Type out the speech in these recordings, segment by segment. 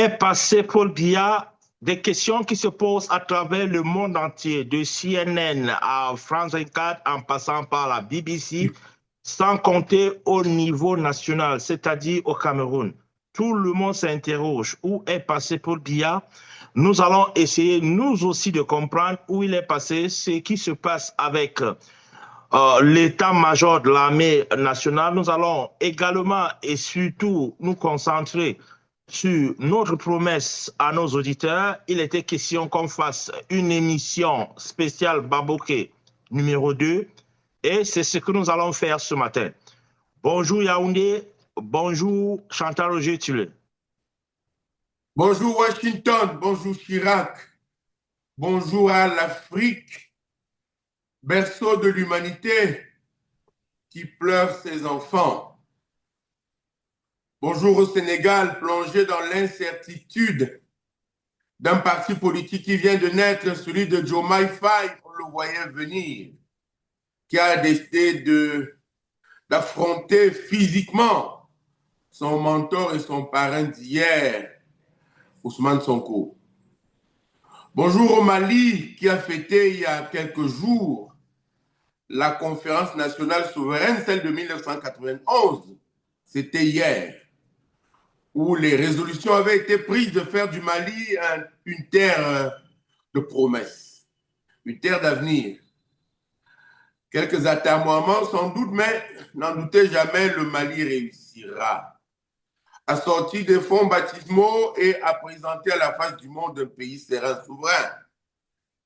est passé Paul Biya? Des questions qui se posent à travers le monde entier, de CNN à France 24 en passant par la BBC, sans compter au niveau national, c'est-à-dire au Cameroun. Tout le monde s'interroge, où est passé Paul Biya? Nous allons essayer, nous aussi, de comprendre où il est passé, ce qui se passe avec l'état-major de l'armée nationale. Nous allons également et surtout nous concentrer sur notre promesse à nos auditeurs. Il était question qu'on fasse une émission spéciale Baboké numéro 2 et c'est ce que nous allons faire ce matin. Bonjour Yaoundé, bonjour Chantal Roger Tulé. Bonjour Washington, bonjour Chirac, bonjour à l'Afrique, berceau de l'humanité qui pleure ses enfants. Bonjour au Sénégal, plongé dans l'incertitude d'un parti politique qui vient de naître, celui de Diomaye Faye, on le voyait venir, qui a décidé d'affronter physiquement son mentor et son parrain d'hier, Ousmane Sonko. Bonjour au Mali, qui a fêté il y a quelques jours la conférence nationale souveraine, celle de 1991. C'était hier, où les résolutions avaient été prises de faire du Mali une terre de promesses, une terre d'avenir. Quelques atermoiements sans doute, mais n'en doutez jamais, le Mali réussira à sortir des fonds baptismaux et à présenter à la face du monde un pays serein, souverain,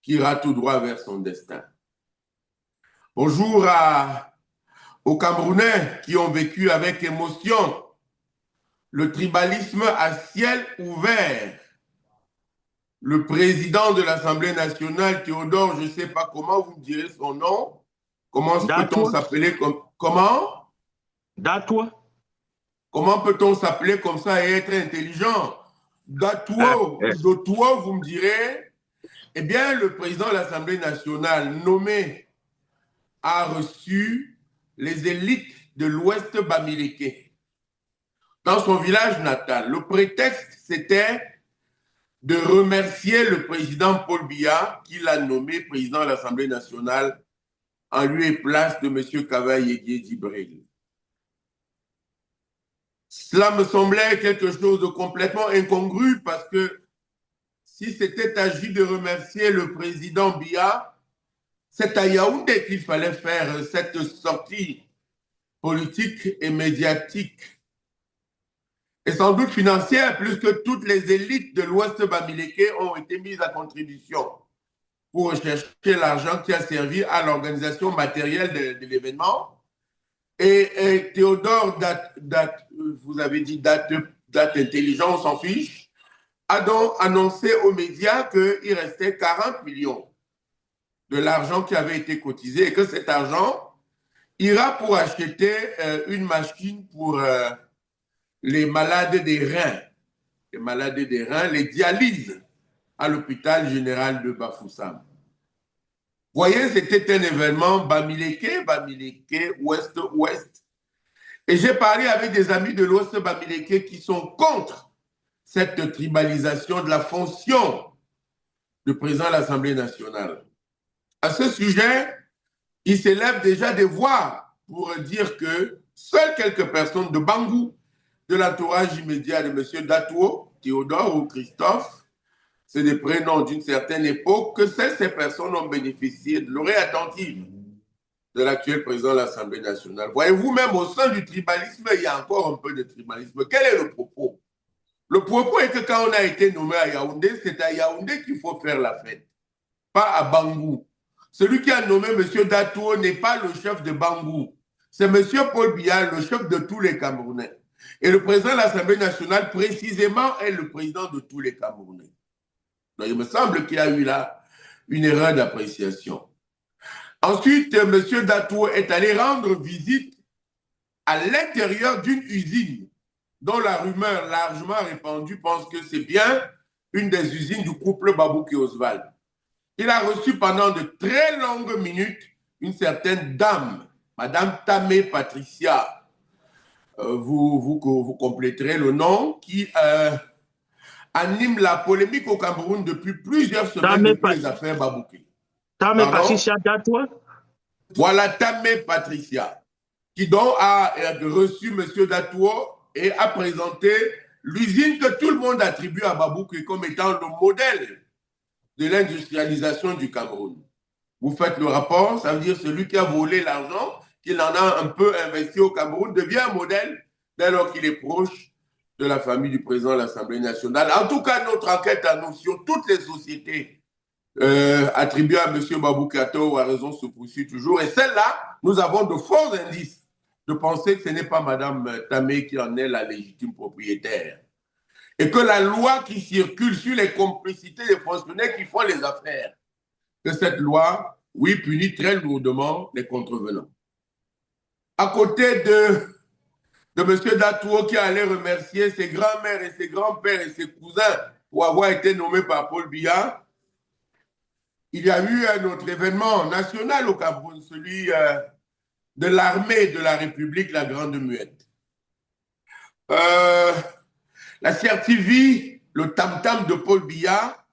qui ira tout droit vers son destin. Bonjour aux Camerounais qui ont vécu avec émotion le tribalisme à ciel ouvert. Le président de l'Assemblée nationale, Théodore, je ne sais pas comment vous me direz son nom. Comment peut-on s'appeler comme... Comment? Datoua. Comment peut-on s'appeler comme ça et être intelligent? Datoua, Datoua, vous me direz. Eh bien, le président de l'Assemblée nationale, nommé, a reçu les élites de l'Ouest Bamileke dans son village natal. Le prétexte, c'était de remercier le président Paul Biya, qui l'a nommé président de l'Assemblée nationale en lieu et place de M. Kavaye Djibril. Cela me semblait quelque chose de complètement incongru parce que si c'était agi de remercier le président Biya, c'est à Yaoundé qu'il fallait faire cette sortie politique et médiatique et sans doute financière, puisque toutes les élites de l'Ouest Bamileke ont été mises à contribution pour rechercher l'argent qui a servi à l'organisation matérielle de l'événement. Et Théodore, vous avez dit date intelligent, on s'en fiche, a donc annoncé aux médias qu'il restait 40 millions de l'argent qui avait été cotisé et que cet argent ira pour acheter une machine pour les malades des reins, les dialyses à l'hôpital général de Bafoussam. Vous voyez, c'était un événement Bamileke, Ouest-Ouest. Et j'ai parlé avec des amis de l'Ouest Bamileke qui sont contre cette tribalisation de la fonction de président de l'Assemblée nationale. À ce sujet, il s'élève déjà des voix pour dire que seules quelques personnes de Bangou, de l'entourage immédiat de M. Datoua, Théodore ou Christophe, c'est des prénoms d'une certaine époque, que ces personnes ont bénéficié de l'oreille attentive de l'actuel président de l'Assemblée nationale. Voyez-vous, même au sein du tribalisme, il y a encore un peu de tribalisme. Quel est le propos? Le propos est que quand on a été nommé à Yaoundé, c'est à Yaoundé qu'il faut faire la fête, pas à Bangou. Celui qui a nommé M. Datoua n'est pas le chef de Bangou. C'est M. Paul Biya, le chef de tous les Camerounais. Et le président de l'Assemblée nationale, précisément, est le président de tous les Camerounais. Donc, il me semble qu'il y a eu là une erreur d'appréciation. Ensuite, M. Datoua est allé rendre visite à l'intérieur d'une usine dont la rumeur largement répandue pense que c'est bien une des usines du couple Babouki Oswald. Il a reçu pendant de très longues minutes une certaine dame, Madame Tamé Patricia, vous compléterez le nom, qui a anime la polémique au Cameroun depuis plusieurs semaines Tamé depuis les affaires Babouké. Patricia Datois? Voilà Tamé Patricia, qui donc a reçu M. Datour et a présenté l'usine que tout le monde attribue à Babouké comme étant le modèle de l'industrialisation du Cameroun. Vous faites le rapport, ça veut dire celui qui a volé l'argent, qu'il en a un peu investi au Cameroun, devient un modèle dès lors qu'il est proche de la famille du président de l'Assemblée nationale. En tout cas, notre enquête à nous sur toutes les sociétés attribuées à M. Babouké à raison se poursuit toujours. Et celle-là, nous avons de forts indices de penser que ce n'est pas Mme Tamé qui en est la légitime propriétaire. Et que la loi qui circule sur les complicités des fonctionnaires qui font les affaires, que cette loi, oui, punit très lourdement les contrevenants. À côté de M. Datour qui allait remercier ses grands-mères et ses grands-pères et ses cousins pour avoir été nommés par Paul Biya, il y a eu un autre événement national au Cameroun, celui de l'armée de la République, la Grande Muette. La CRTV, le tam-tam de Paul Biya,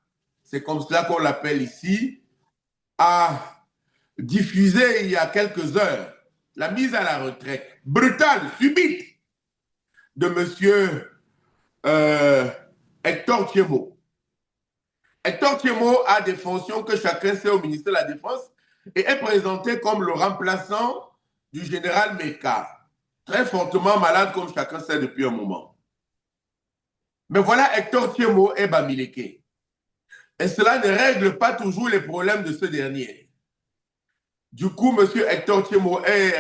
c'est comme cela qu'on l'appelle ici, a diffusé il y a quelques heures la mise à la retraite brutale, subite, de M. Hector Thiemo. Hector Thiemo a des fonctions que chacun sait au ministère de la Défense et est présenté comme le remplaçant du général Meka, très fortement malade comme chacun sait depuis un moment. Mais voilà, Hector Thiemo est Bamileke. Et cela ne règle pas toujours les problèmes de ce dernier. Du coup, M. Hector Thiemo est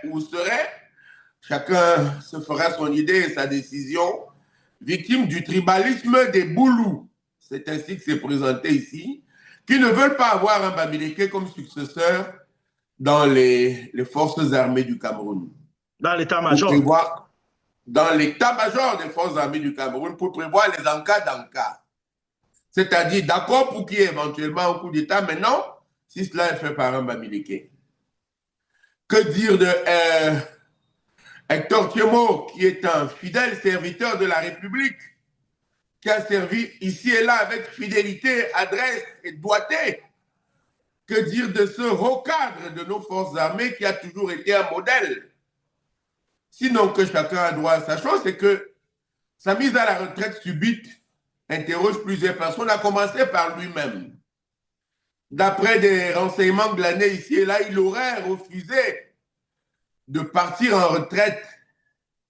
ou serait, chacun se fera son idée et sa décision, victime du tribalisme des Boulous. C'est ainsi que c'est présenté ici, qui ne veulent pas avoir un Bamileke comme successeur dans les forces armées du Cameroun. Dans l'état-major. Dans l'état-major des forces armées du Cameroun pour prévoir les en-cas d'en-cas. C'est-à-dire d'accord pour qu'il y ait éventuellement un coup d'État, mais non, si cela est fait par un Bamileke. Que dire de Hector Thiemo, qui est un fidèle serviteur de la République, qui a servi ici et là avec fidélité, adresse et doigté. Que dire de ce haut cadre de nos forces armées qui a toujours été un modèle? Sinon que chacun a droit à sa chose, c'est que sa mise à la retraite subite interroge plusieurs personnes, à commencer par lui-même. D'après des renseignements glanés ici et là, il aurait refusé de partir en retraite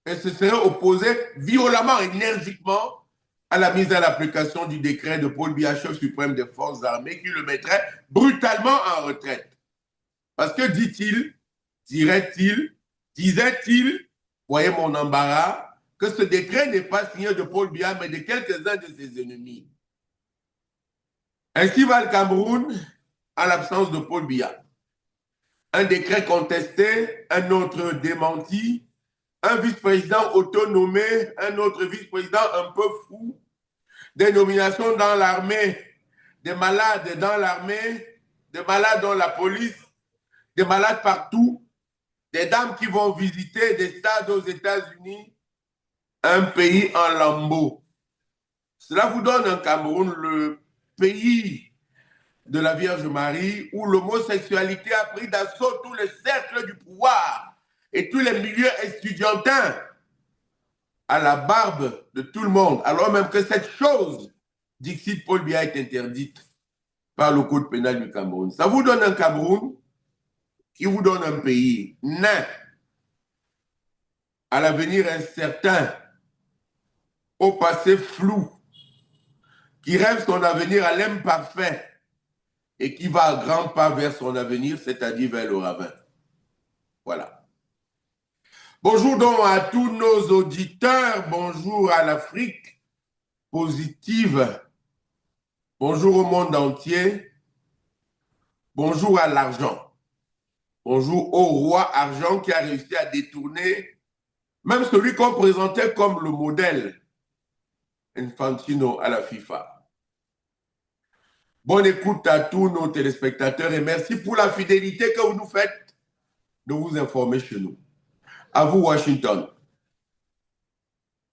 et se serait opposé violemment, énergiquement à la mise à l'application du décret de Paul Biya, chef suprême des forces armées, qui le mettrait brutalement en retraite. Parce que dit-il, dirait-il, disait-il, voyez mon embarras, que ce décret n'est pas signé de Paul Biya, mais de quelques-uns de ses ennemis. Ainsi va le Cameroun en l'absence de Paul Biya. Un décret contesté, un autre démenti, un vice-président autonommé, un autre vice-président un peu fou, des nominations dans l'armée, des malades dans l'armée, des malades dans la police, des malades partout, des dames qui vont visiter des stades aux États-Unis, un pays en lambeaux. Cela vous donne un Cameroun, le pays de la Vierge Marie, où l'homosexualité a pris d'assaut tous les cercles du pouvoir et tous les milieux estudiantins, à la barbe de tout le monde, alors même que cette chose, dixit Paul Biya, est interdite par le code pénal du Cameroun. Ça vous donne un Cameroun qui vous donne un pays nain, à l'avenir incertain, au passé flou, qui rêve son avenir à l'imparfait et qui va à grands pas vers son avenir, c'est-à-dire vers le ravin. Voilà. Bonjour donc à tous nos auditeurs, bonjour à l'Afrique positive, bonjour au monde entier, bonjour à l'argent, bonjour au roi argent qui a réussi à détourner même celui qu'on présentait comme le modèle Infantino à la FIFA. Bonne écoute à tous nos téléspectateurs et merci pour la fidélité que vous nous faites de vous informer chez nous. À vous, Washington.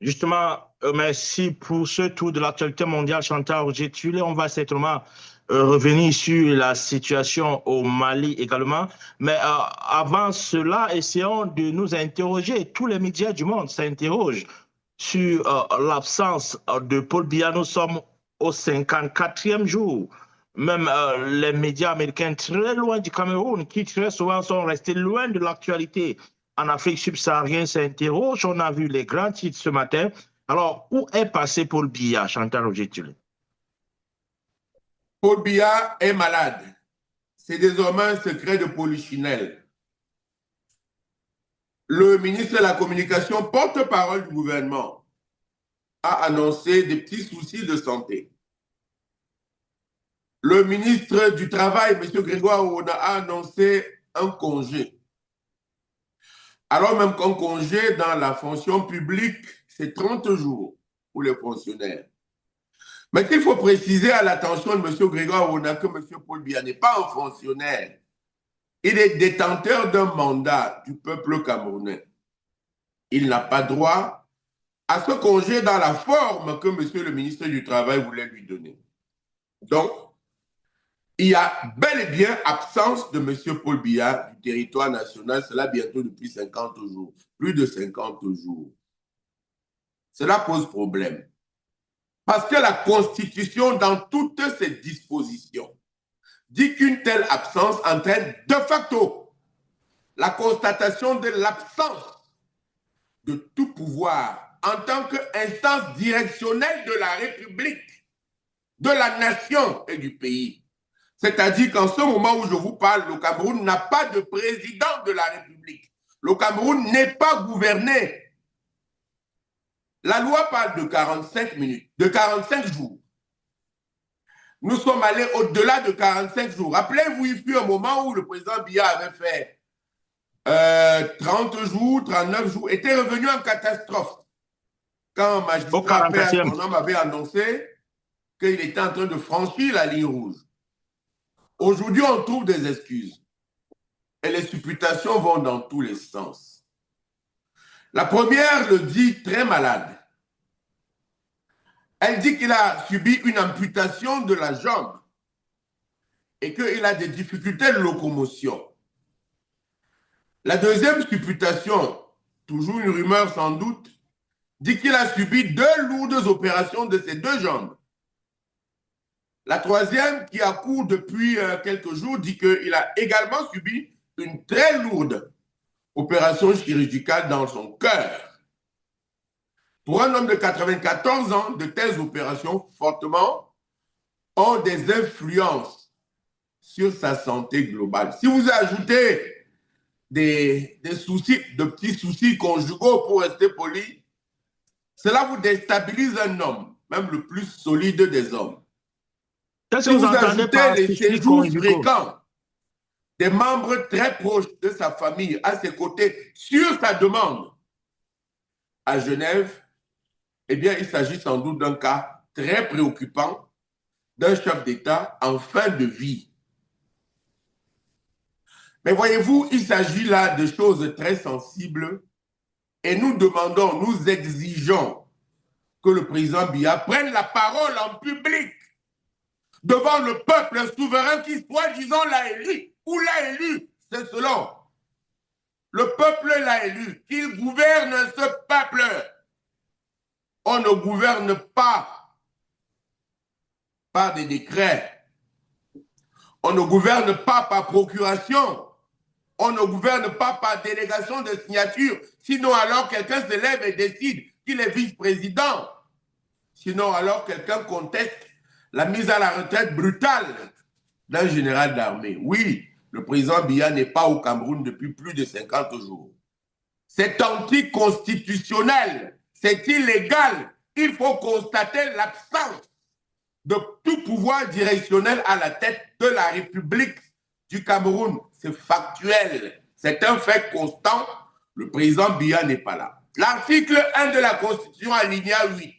Justement, merci pour ce tour de l'actualité mondiale, Chantal Roger-Tulé. On va certainement revenir sur la situation au Mali également. Mais avant cela, essayons de nous interroger. Tous les médias du monde s'interrogent sur l'absence de Paul Biya. Nous sommes au 54e jour. Même les médias américains très loin du Cameroun, qui très souvent sont restés loin de l'actualité en Afrique subsaharienne, s'interrogent. On a vu les grands titres ce matin. Alors, où est passé Paul Biya, Chantal Roger-Tulé? Paul Biya est malade. C'est désormais un secret de Polichinelle. Le ministre de la Communication, porte-parole du gouvernement, a annoncé des petits soucis de santé. Le ministre du Travail, M. Grégoire Ouna, a annoncé un congé. Alors même qu'un congé dans la fonction publique, c'est 30 jours pour les fonctionnaires. Mais il faut préciser à l'attention de M. Grégoire Ouna que M. Paul Biya n'est pas un fonctionnaire. Il est détenteur d'un mandat du peuple camerounais. Il n'a pas droit à ce congé dans la forme que M. le ministre du Travail voulait lui donner. Donc, il y a bel et bien absence de M. Paul Biya du territoire national, cela bientôt depuis 50 jours, plus de 50 jours. Cela pose problème. Parce que la Constitution, dans toutes ses dispositions, dit qu'une telle absence entraîne de facto la constatation de l'absence de tout pouvoir en tant qu'instance directionnelle de la République, de la nation et du pays. C'est-à-dire qu'en ce moment où je vous parle, le Cameroun n'a pas de président de la République. Le Cameroun n'est pas gouverné. La loi parle de 45 minutes, de 45 jours. Nous sommes allés au-delà de 45 jours. Rappelez-vous, il fut un moment où le président Biya avait fait 30 jours, 39 jours, était revenu en catastrophe. Quand un magistrat astronome avait annoncé qu'il était en train de franchir la ligne rouge. Aujourd'hui, on trouve des excuses. Et les supputations vont dans tous les sens. La première le dit très malade. Elle dit qu'il a subi une amputation de la jambe et qu'il a des difficultés de locomotion. La deuxième supputation, toujours une rumeur sans doute, dit qu'il a subi 2 lourdes opérations de ses 2 jambes. La troisième, qui a cours depuis quelques jours, dit qu'il a également subi une très lourde opération chirurgicale dans son cœur. Pour un homme de 94 ans, de telles opérations fortement ont des influences sur sa santé globale. Si vous ajoutez des soucis, de petits soucis conjugaux pour rester poli, cela vous déstabilise un homme, même le plus solide des hommes. Si vous ajoutez les séjours fréquents des membres très proches de sa famille à ses côtés sur sa demande à Genève, eh bien, il s'agit sans doute d'un cas très préoccupant d'un chef d'État en fin de vie. Mais voyez-vous, il s'agit là de choses très sensibles et nous demandons, nous exigeons que le président Biya prenne la parole en public devant le peuple souverain qui, soi-disant, l'a élu, ou l'a élu, c'est selon. Le peuple l'a élu, qu'il gouverne ce peuple. On ne gouverne pas par des décrets. On ne gouverne pas par procuration. On ne gouverne pas par délégation de signature. Sinon, alors, quelqu'un se lève et décide qu'il est vice-président. Sinon, alors, quelqu'un conteste la mise à la retraite brutale d'un général d'armée. Oui, le président Biya n'est pas au Cameroun depuis plus de 50 jours. C'est anticonstitutionnel, c'est illégal. Il faut constater l'absence de tout pouvoir directionnel à la tête de la République du Cameroun. C'est factuel, c'est un fait constant. Le président Biya n'est pas là. L'article 1 de la Constitution, alinéa 8,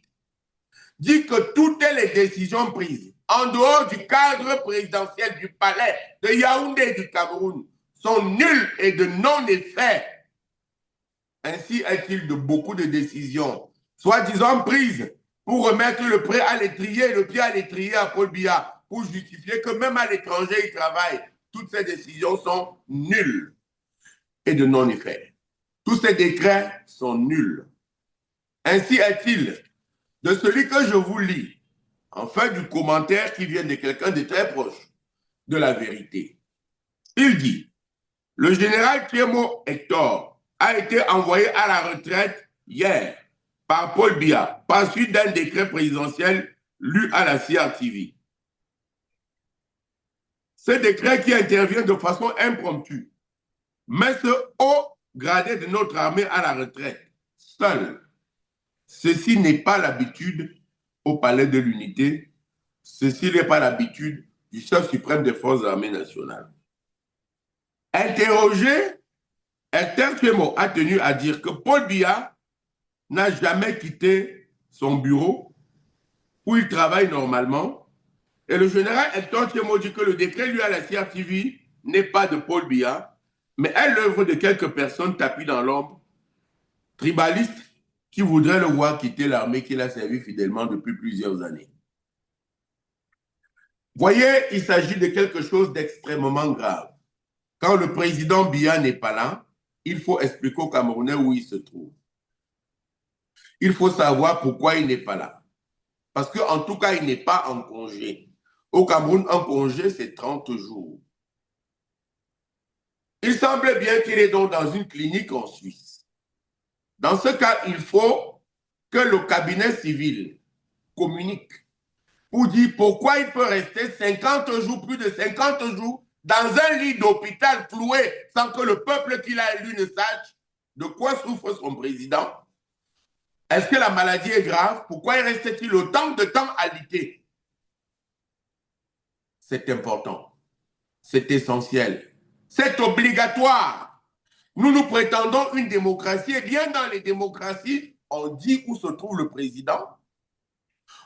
dit que toutes les décisions prises en dehors du cadre présidentiel du palais de Yaoundé du Cameroun sont nulles et de non-effet. Ainsi est-il de beaucoup de décisions soi-disant prise pour remettre le pied à l'étrier à Paul Biya, pour justifier que même à l'étranger, il travaille. Toutes ces décisions sont nulles et de non-effet. Tous ces décrets sont nuls. Ainsi est-il de celui que je vous lis, en fin du commentaire qui vient de quelqu'un de très proche de la vérité. Il dit, le général Thiemo Hector a été envoyé à la retraite hier par Paul Biya, par suite d'un décret présidentiel lu à la CRTV. Ce décret qui intervient de façon impromptue met ce haut gradé de notre armée à la retraite, seul. Ceci n'est pas l'habitude au palais de l'unité, ceci n'est pas l'habitude du chef suprême des forces armées nationales. Interrogé, Hector Thiemo a tenu à dire que Paul Biya n'a jamais quitté son bureau où il travaille normalement. Et le général Hector Thiemo dit que le décret lu à la CRTV n'est pas de Paul Biya, mais est l'œuvre de quelques personnes tapies dans l'ombre, tribalistes, qui voudraient le voir quitter l'armée qu'il a servi fidèlement depuis plusieurs années. Voyez, il s'agit de quelque chose d'extrêmement grave. Quand le président Biya n'est pas là, il faut expliquer aux Camerounais où il se trouve. Il faut savoir pourquoi il n'est pas là. Parce qu'en tout cas, il n'est pas en congé. Au Cameroun, un congé, c'est 30 jours. Il semble bien qu'il est donc dans une clinique en Suisse. Dans ce cas, il faut que le cabinet civil communique pour dire pourquoi il peut rester 50 jours, plus de 50 jours, dans un lit d'hôpital cloué sans que le peuple qu'il a élu ne sache de quoi souffre son président. Est-ce que la maladie est grave? Pourquoi il reste-t-il autant de temps alité? C'est important, c'est essentiel, c'est obligatoire. Nous prétendons une démocratie, et bien dans les démocraties, on dit où se trouve le président.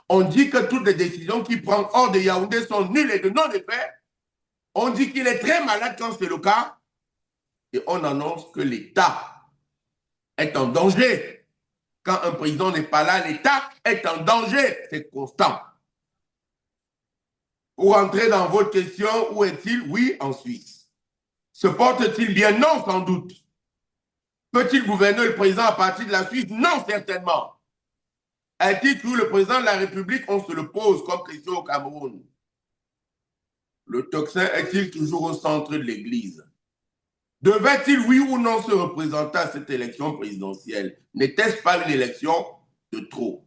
On dit que toutes les décisions qu'il prend hors de Yaoundé sont nulles et de non-effet. On dit qu'il est très malade quand c'est le cas. Et on annonce que l'État est en danger. Quand un président n'est pas là, l'État est en danger. C'est constant. Pour entrer dans votre question, où est-il? Oui, en Suisse. Se porte-t-il bien? Non, sans doute. Peut-il gouverner le président à partir de la Suisse? Non, certainement. Est-il toujours le président de la République? On se le pose comme question au Cameroun. Le tocsin est-il toujours au centre de l'Église? Devait-il, oui ou non, se représenter à cette élection présidentielle? N'était-ce pas une élection de trop?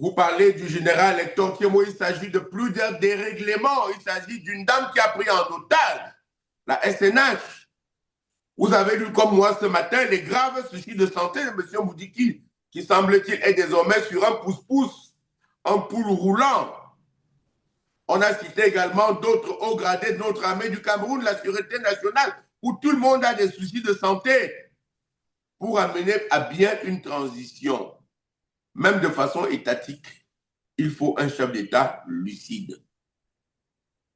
Vous parlez du général Hector Thiemo, il s'agit de plusieurs dérèglements. Il s'agit d'une dame qui a pris en otage la SNH. Vous avez lu comme moi ce matin les graves soucis de santé de M. Moudiki, qui semble-t-il est désormais sur un pouce-pouce, un poule roulant. On a cité également d'autres hauts gradés de notre armée du Cameroun, la Sûreté nationale, où tout le monde a des soucis de santé pour amener à bien une transition. Même de façon étatique, il faut un chef d'État lucide,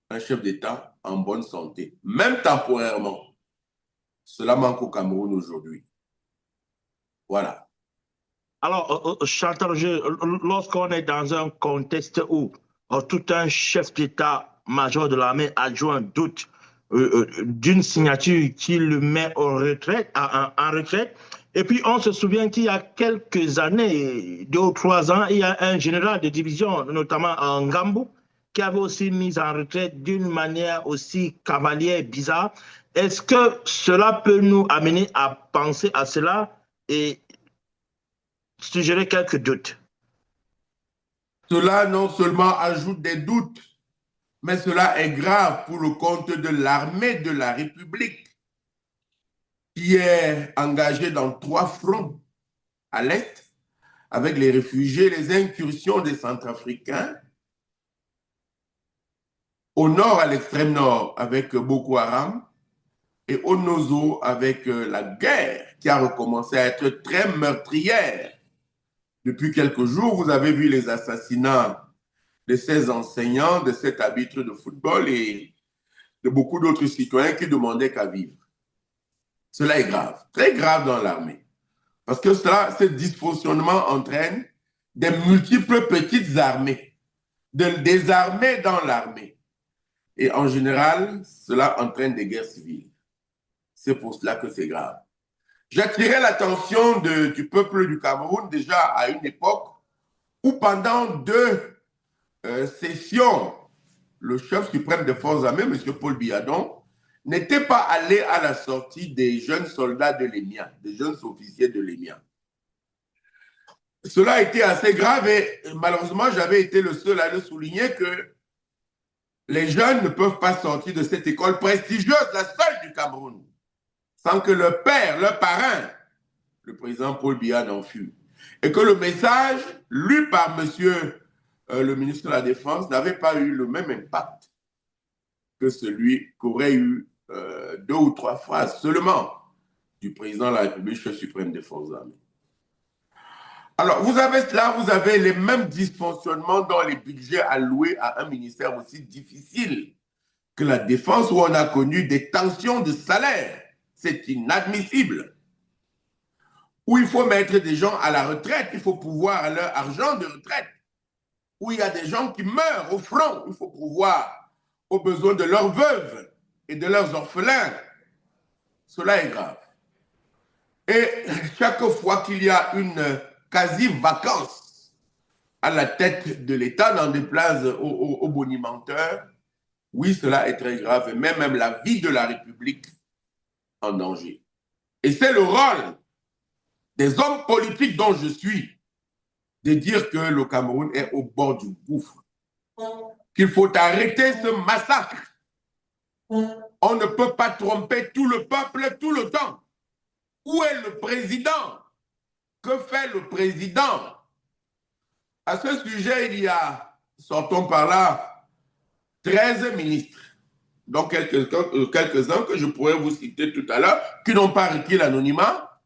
un chef d'État en bonne santé, même temporairement. Cela manque au Cameroun aujourd'hui. Voilà. Alors, Chantal, lorsqu'on est dans un contexte où tout un chef d'État-major de l'armée adjoint doute d'une signature qui le met en retraite, et puis on se souvient qu'il y a quelques années, 2 ou 3 ans, il y a un général de division, notamment en Gambou, qui avait aussi mis en retraite d'une manière aussi cavalière, bizarre. Est-ce que cela peut nous amener à penser à cela et suggérer quelques doutes? Cela non seulement ajoute des doutes, mais cela est grave pour le compte de l'armée de la République, qui est engagée dans 3 fronts à l'Est, avec les réfugiés, les incursions des Centrafricains, au nord, à l'extrême nord, avec Boko Haram, et au Nozo, avec la guerre qui a recommencé à être très meurtrière. Depuis quelques jours, vous avez vu les assassinats de ces enseignants, de cet arbitre de football et de beaucoup d'autres citoyens qui demandaient qu'à vivre. Cela est grave, très grave dans l'armée. Parce que cela, ce dysfonctionnement entraîne des multiples petites armées, des armées dans l'armée. Et en général, cela entraîne des guerres civiles. C'est pour cela que c'est grave. J'attirais l'attention du peuple du Cameroun déjà à une époque où pendant deux sessions, le chef suprême des forces armées, M. Paul Biadon, n'était pas allé à la sortie des jeunes soldats de l'EMIA, des jeunes officiers de l'EMIA. Cela a été assez grave et malheureusement, j'avais été le seul à le souligner que les jeunes ne peuvent pas sortir de cette école prestigieuse, la seule du Cameroun, sans que leur père, leur parrain, le président Paul Biya n'en fût. Et que le message lu par monsieur le ministre de la Défense n'avait pas eu le même impact que celui qu'aurait eu deux ou trois phrases seulement du président de la République, chef suprême des forces armées. Alors, vous avez les mêmes dysfonctionnements dans les budgets alloués à un ministère aussi difficile que la défense, où on a connu des tensions de salaire. C'est inadmissible. Où il faut mettre des gens à la retraite, il faut pouvoir à leur argent de retraite. Où il y a des gens qui meurent au front, il faut pouvoir aux besoins de leurs veuves et de leurs orphelins. Cela est grave. Et chaque fois qu'il y a une quasi-vacance à la tête de l'État, n'en déplaise aux bonimenteurs, oui, cela est très grave et met même la vie de la République en danger. Et c'est le rôle des hommes politiques dont je suis de dire que le Cameroun est au bord du gouffre, qu'il faut arrêter ce massacre. On ne peut pas tromper tout le peuple tout le temps. Où est le président? Que fait le président? À ce sujet, il y a, sortons par là, 13 ministres, dont quelques-uns que je pourrais vous citer tout à l'heure, qui n'ont pas requis l'anonymat,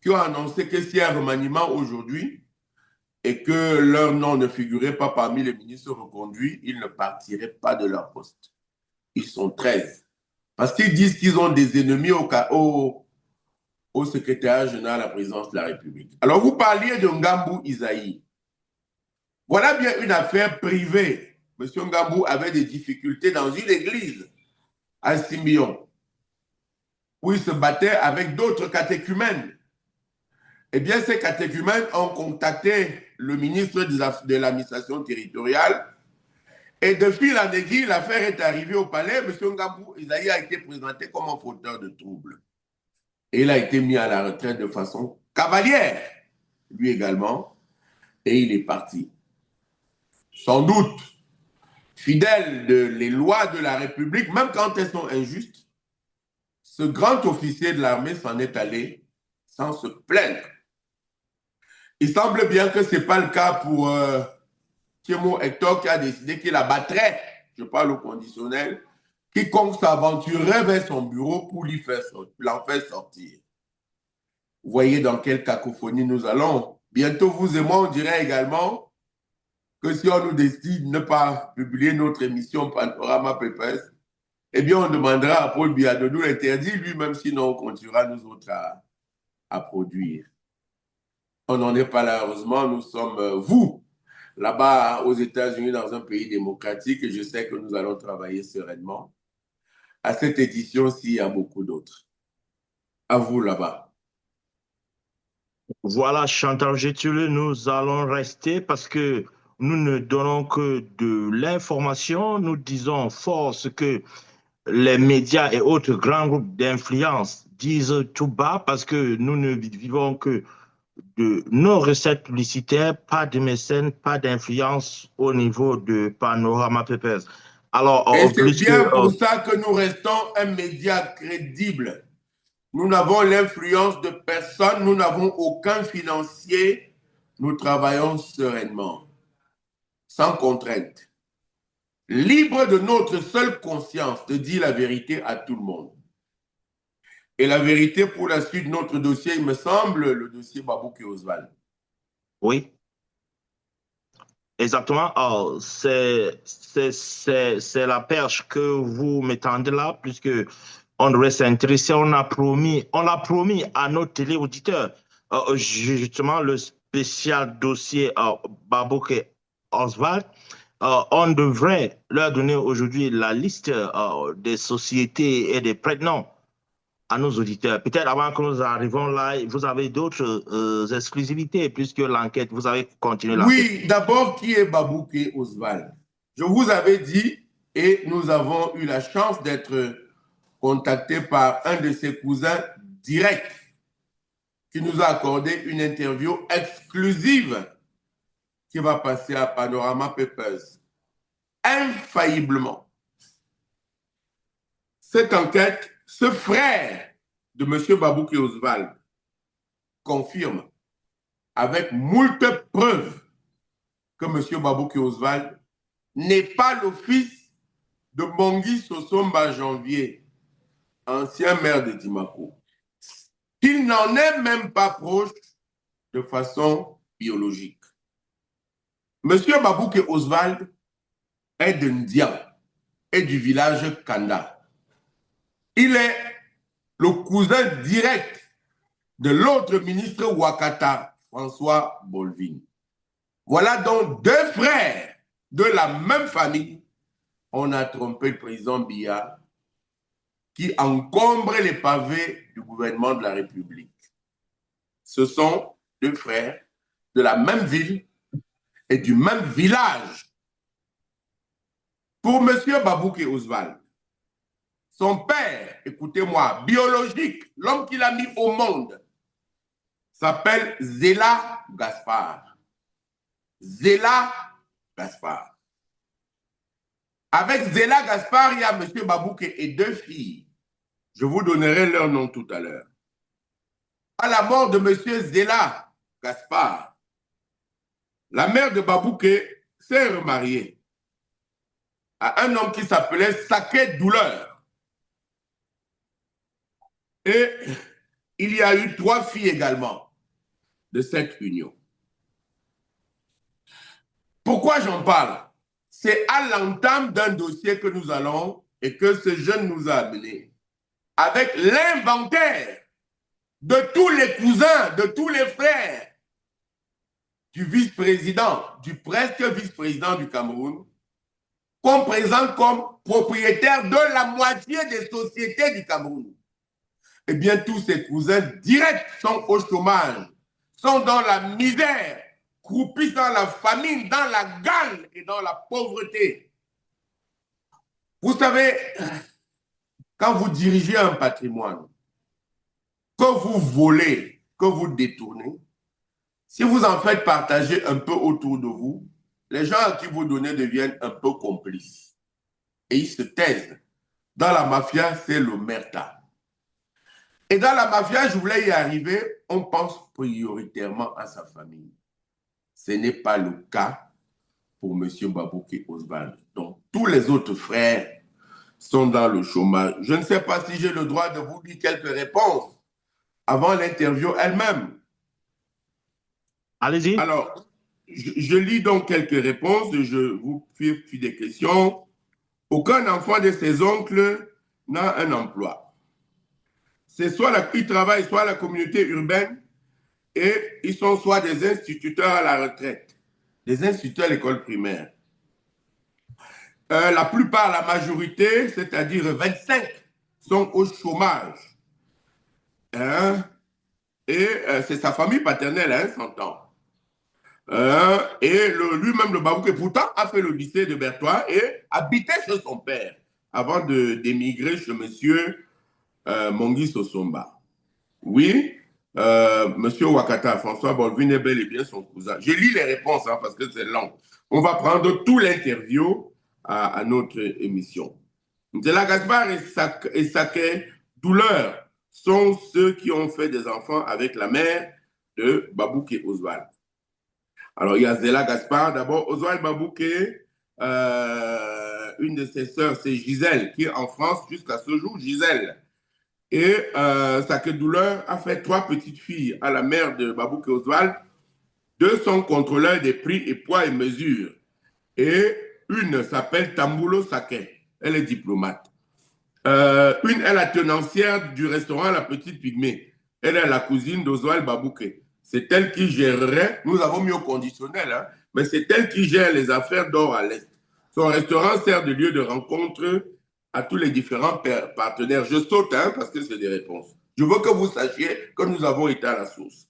qui ont annoncé que s'il y a un remaniement aujourd'hui et que leur nom ne figurait pas parmi les ministres reconduits, ils ne partiraient pas de leur poste. Ils sont 13. Parce qu'ils disent qu'ils ont des ennemis au secrétaire général à la présidence de la République. Alors, vous parliez de Ngambou Isaïe. Voilà bien une affaire privée. Monsieur Ngambou avait des difficultés dans une église à Simion, où il se battait avec d'autres catéchumènes. Eh bien, ces catéchumènes ont contacté le ministre de l'administration territoriale et de fil en aiguille, l'affaire est arrivée au palais. Monsieur Ngambou Isaïe a été présenté comme un fauteur de troubles. Et il a été mis à la retraite de façon cavalière, lui également, et il est parti. Sans doute, fidèle des lois de la République, même quand elles sont injustes, ce grand officier de l'armée s'en est allé sans se plaindre. Il semble bien que ce n'est pas le cas pour Thiemo Hector qui a décidé qu'il abattrait, je parle au conditionnel, quiconque s'aventurerait vers son bureau pour l'en faire sortir. Vous voyez dans quelle cacophonie nous allons. Bientôt, vous et moi, on dirait également que si on nous décide de ne pas publier notre émission Panorama Papers, eh bien, on demandera à Paul Biya de nous l'interdire lui-même, sinon on continuera nous autres à produire. On n'en est pas là, heureusement. Nous sommes, vous, là-bas aux États-Unis, dans un pays démocratique, et je sais que nous allons travailler sereinement. À cette édition-ci, il y a beaucoup d'autres. À vous, là-bas. Voilà, Chantal Gétulé, nous allons rester parce que nous ne donnons que de l'information. Nous disons fort ce que les médias et autres grands groupes d'influence disent tout bas parce que nous ne vivons que de nos recettes publicitaires, pas de mécènes, pas d'influence au niveau de Panorama Papers. Alors, et c'est bien pour ça que nous restons un média crédible. Nous n'avons l'influence de personne, nous n'avons aucun financier, nous travaillons sereinement, sans contrainte, libre de notre seule conscience de dire la vérité à tout le monde. Et la vérité pour la suite de notre dossier, il me semble, le dossier Babouki Oswald. Oui. Exactement. Oh, c'est la perche que vous m'étendez là, puisque on devrait s'intéresser. On l'a promis à nos téléauditeurs. Justement, le spécial dossier Babouke et Oswald. On devrait leur donner aujourd'hui la liste des sociétés et des prénoms à nos auditeurs. Peut-être avant que nous arrivions là, vous avez d'autres exclusivités puisque l'enquête, vous avez continué l'enquête. Oui, d'abord, qui est Babouke Oswald? Je vous avais dit, et nous avons eu la chance d'être contactés par un de ses cousins directs qui nous a accordé une interview exclusive qui va passer à Panorama Papers. Infailliblement. Cette enquête, ce frère de M. Babouke Oswald confirme avec moult preuves que M. Babouke Oswald n'est pas le fils de Mongui Sosomba Janvier, ancien maire de Dimako, qu'il n'en est même pas proche de façon biologique. M. Babouke Oswald est de Ndian et du village Kanda. Il est le cousin direct de l'autre ministre Ouakkata, François Bolvin. Voilà donc deux frères de la même famille. On a trompé le président Biya qui encombre les pavés du gouvernement de la République. Ce sont deux frères de la même ville et du même village. Pour M. Babouke Oswald, son père, écoutez-moi, biologique, l'homme qu'il a mis au monde, s'appelle Zéla Gaspard. Zéla Gaspard. Avec Zéla Gaspard, il y a M. Babouke et deux filles. Je vous donnerai leur nom tout à l'heure. À la mort de M. Zéla Gaspard, la mère de Babouke s'est remariée à un homme qui s'appelait Saké Douleur. Et il y a eu 3 filles également de cette union. Pourquoi j'en parle? C'est à l'entame d'un dossier que nous allons et que ce jeune nous a amené avec l'inventaire de tous les cousins, de tous les frères du vice-président, du presque vice-président du Cameroun, qu'on présente comme propriétaire de la moitié des sociétés du Cameroun. Eh bien, tous ces cousins directs sont au chômage, sont dans la misère, croupissent dans la famine, dans la gale et dans la pauvreté. Vous savez, quand vous dirigez un patrimoine, que vous volez, que vous détournez, si vous en faites partager un peu autour de vous, les gens à qui vous donnez deviennent un peu complices. Et ils se taisent. Dans la mafia, c'est l'omerta. Et dans la mafia, je voulais y arriver, on pense prioritairement à sa famille. Ce n'est pas le cas pour M. Babouke Oswald. Donc, tous les autres frères sont dans le chômage. Je ne sais pas si j'ai le droit de vous dire quelques réponses avant l'interview elle-même. Allez-y. Alors, je lis donc quelques réponses et je vous fais des questions. Aucun enfant de ses oncles n'a un emploi. C'est soit ils travaillent soit à la communauté urbaine et ils sont soit des instituteurs à la retraite, des instituteurs à l'école primaire. La plupart, la majorité, c'est-à-dire 25, sont au chômage. Hein? Et c'est sa famille paternelle, hein, s'entend. Et lui-même, le Babouke, pourtant, a fait le lycée de Bertois et habitait chez son père avant d'émigrer chez monsieur Mongui Sosomba. Oui, monsieur Ouakkata, François Bolvin est bel et bien son cousin. Je lis les réponses hein, parce que c'est long. On va prendre tout l'interview à notre émission. Zéla Gaspard et Saké Douleur sont ceux qui ont fait des enfants avec la mère de Babouke Oswald. Alors, il y a Zéla Gaspard. D'abord, Oswald Babouke, une de ses sœurs, c'est Gisèle, qui est en France jusqu'à ce jour, Gisèle. Et Saké Douleur a fait 3 petites filles à la mère de Babouke Oswald. 2 sont contrôleurs des prix et poids et mesures. Et une s'appelle Tamboulo Saké. Elle est diplomate. Une est la tenancière du restaurant La Petite Pygmée. Elle est la cousine d'Oswald Babouké. C'est elle qui gérerait, nous avons mis au conditionnel, hein, mais c'est elle qui gère les affaires d'or à l'Est. Son restaurant sert de lieu de rencontre à tous les différents partenaires. Je saute hein, parce que c'est des réponses. Je veux que vous sachiez que nous avons été à la source.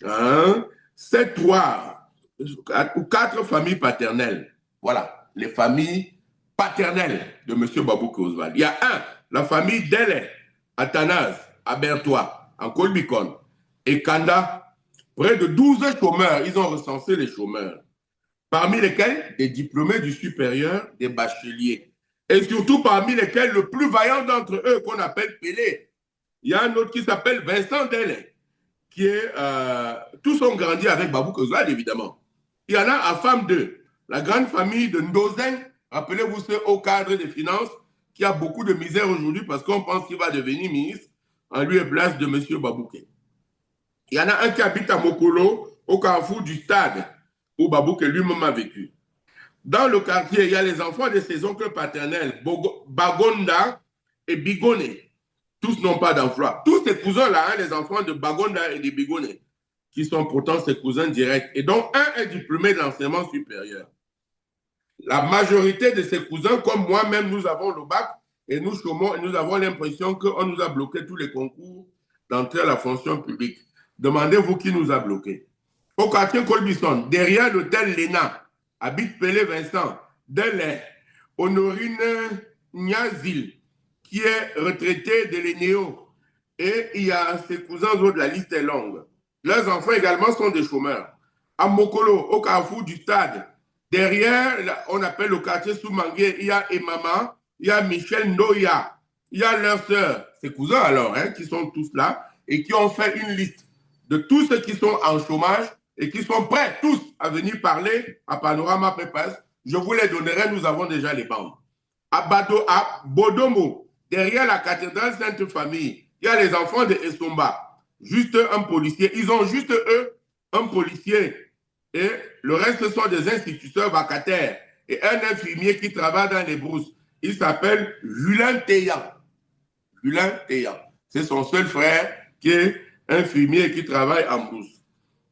Hein? C'est 3 ou 4 familles paternelles. Voilà, les familles paternelles de M. Babouké Oswald. Il y a la famille Dele, Athanase, à Bertois, en Colbicon, et Kanda. Près de 12 chômeurs, ils ont recensé les chômeurs. Parmi lesquels des diplômés du supérieur, des bacheliers. Et surtout parmi lesquels le plus vaillant d'entre eux, qu'on appelle Pelé. Il y a un autre qui s'appelle Vincent Dele, qui est... tous ont grandi avec Babouké Oswald, évidemment. Il y en a à Femme 2, la grande famille de Ndozeng. Rappelez-vous ce haut cadre des finances qui a beaucoup de misère aujourd'hui parce qu'on pense qu'il va devenir ministre en lieu et place de M. Babouké. Il y en a un qui habite à Mokolo, au carrefour du stade, où Babouké lui-même a vécu. Dans le quartier, il y a les enfants de ses oncles paternels, Bagonda et Bigone. Tous n'ont pas d'emploi. Tous ces cousins-là, hein, les enfants de Bagonda et de Bigone, qui sont pourtant ses cousins directs, et dont un est diplômé de l'enseignement supérieur. La majorité de ses cousins, comme moi-même, nous avons le bac, et nous chômons, et nous avons l'impression qu'on nous a bloqué tous les concours d'entrée à la fonction publique. Demandez-vous qui nous a bloqués. Au quartier Colbisson, derrière l'hôtel Léna, habite Pelé Vincent, Delay, Honorine Niazil, qui est retraité de l'ENEO. Et il y a ses cousins autres, la liste est longue. Leurs enfants également sont des chômeurs. À Mokolo, au carrefour du stade, derrière, on appelle le quartier Soumangué, il y a Emama, il y a Michel Noya, il y a leurs sœurs, ses cousins alors, hein, qui sont tous là, et qui ont fait une liste de tous ceux qui sont en chômage et qui sont prêts tous à venir parler à Panorama Papers. Je vous les donnerai, nous avons déjà les bandes. À Bodomo, derrière la cathédrale Sainte-Famille, il y a les enfants de Essomba, juste un policier. Ils ont juste eux un policier et le reste sont des instituteurs vacataires et un infirmier qui travaille dans les brousses. Il s'appelle Julien Teyan. Julien Teyan. C'est son seul frère qui est infirmier qui travaille en brousse.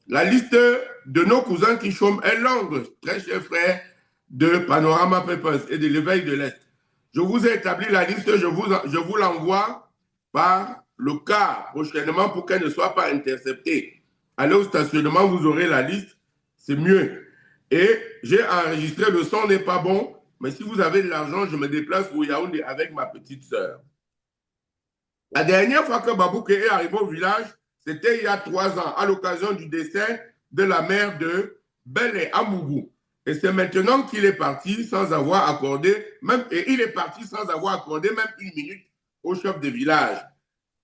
La liste de nos cousins qui chôment est longue, très cher frère de Panorama Papers et de l'Éveil de l'Est. Je vous ai établi la liste, je vous l'envoie par le car prochainement pour qu'elle ne soit pas interceptée. Allez au stationnement, vous aurez la liste, c'est mieux. Et j'ai enregistré, le son n'est pas bon, mais si vous avez de l'argent, je me déplace pour Yaoundé avec ma petite sœur. La dernière fois que Babouké est arrivé au village, c'était il y a 3 ans, à l'occasion du décès de la mère de Bele Amougou. Et c'est maintenant qu'il est parti sans avoir accordé, même une minute au chef de village.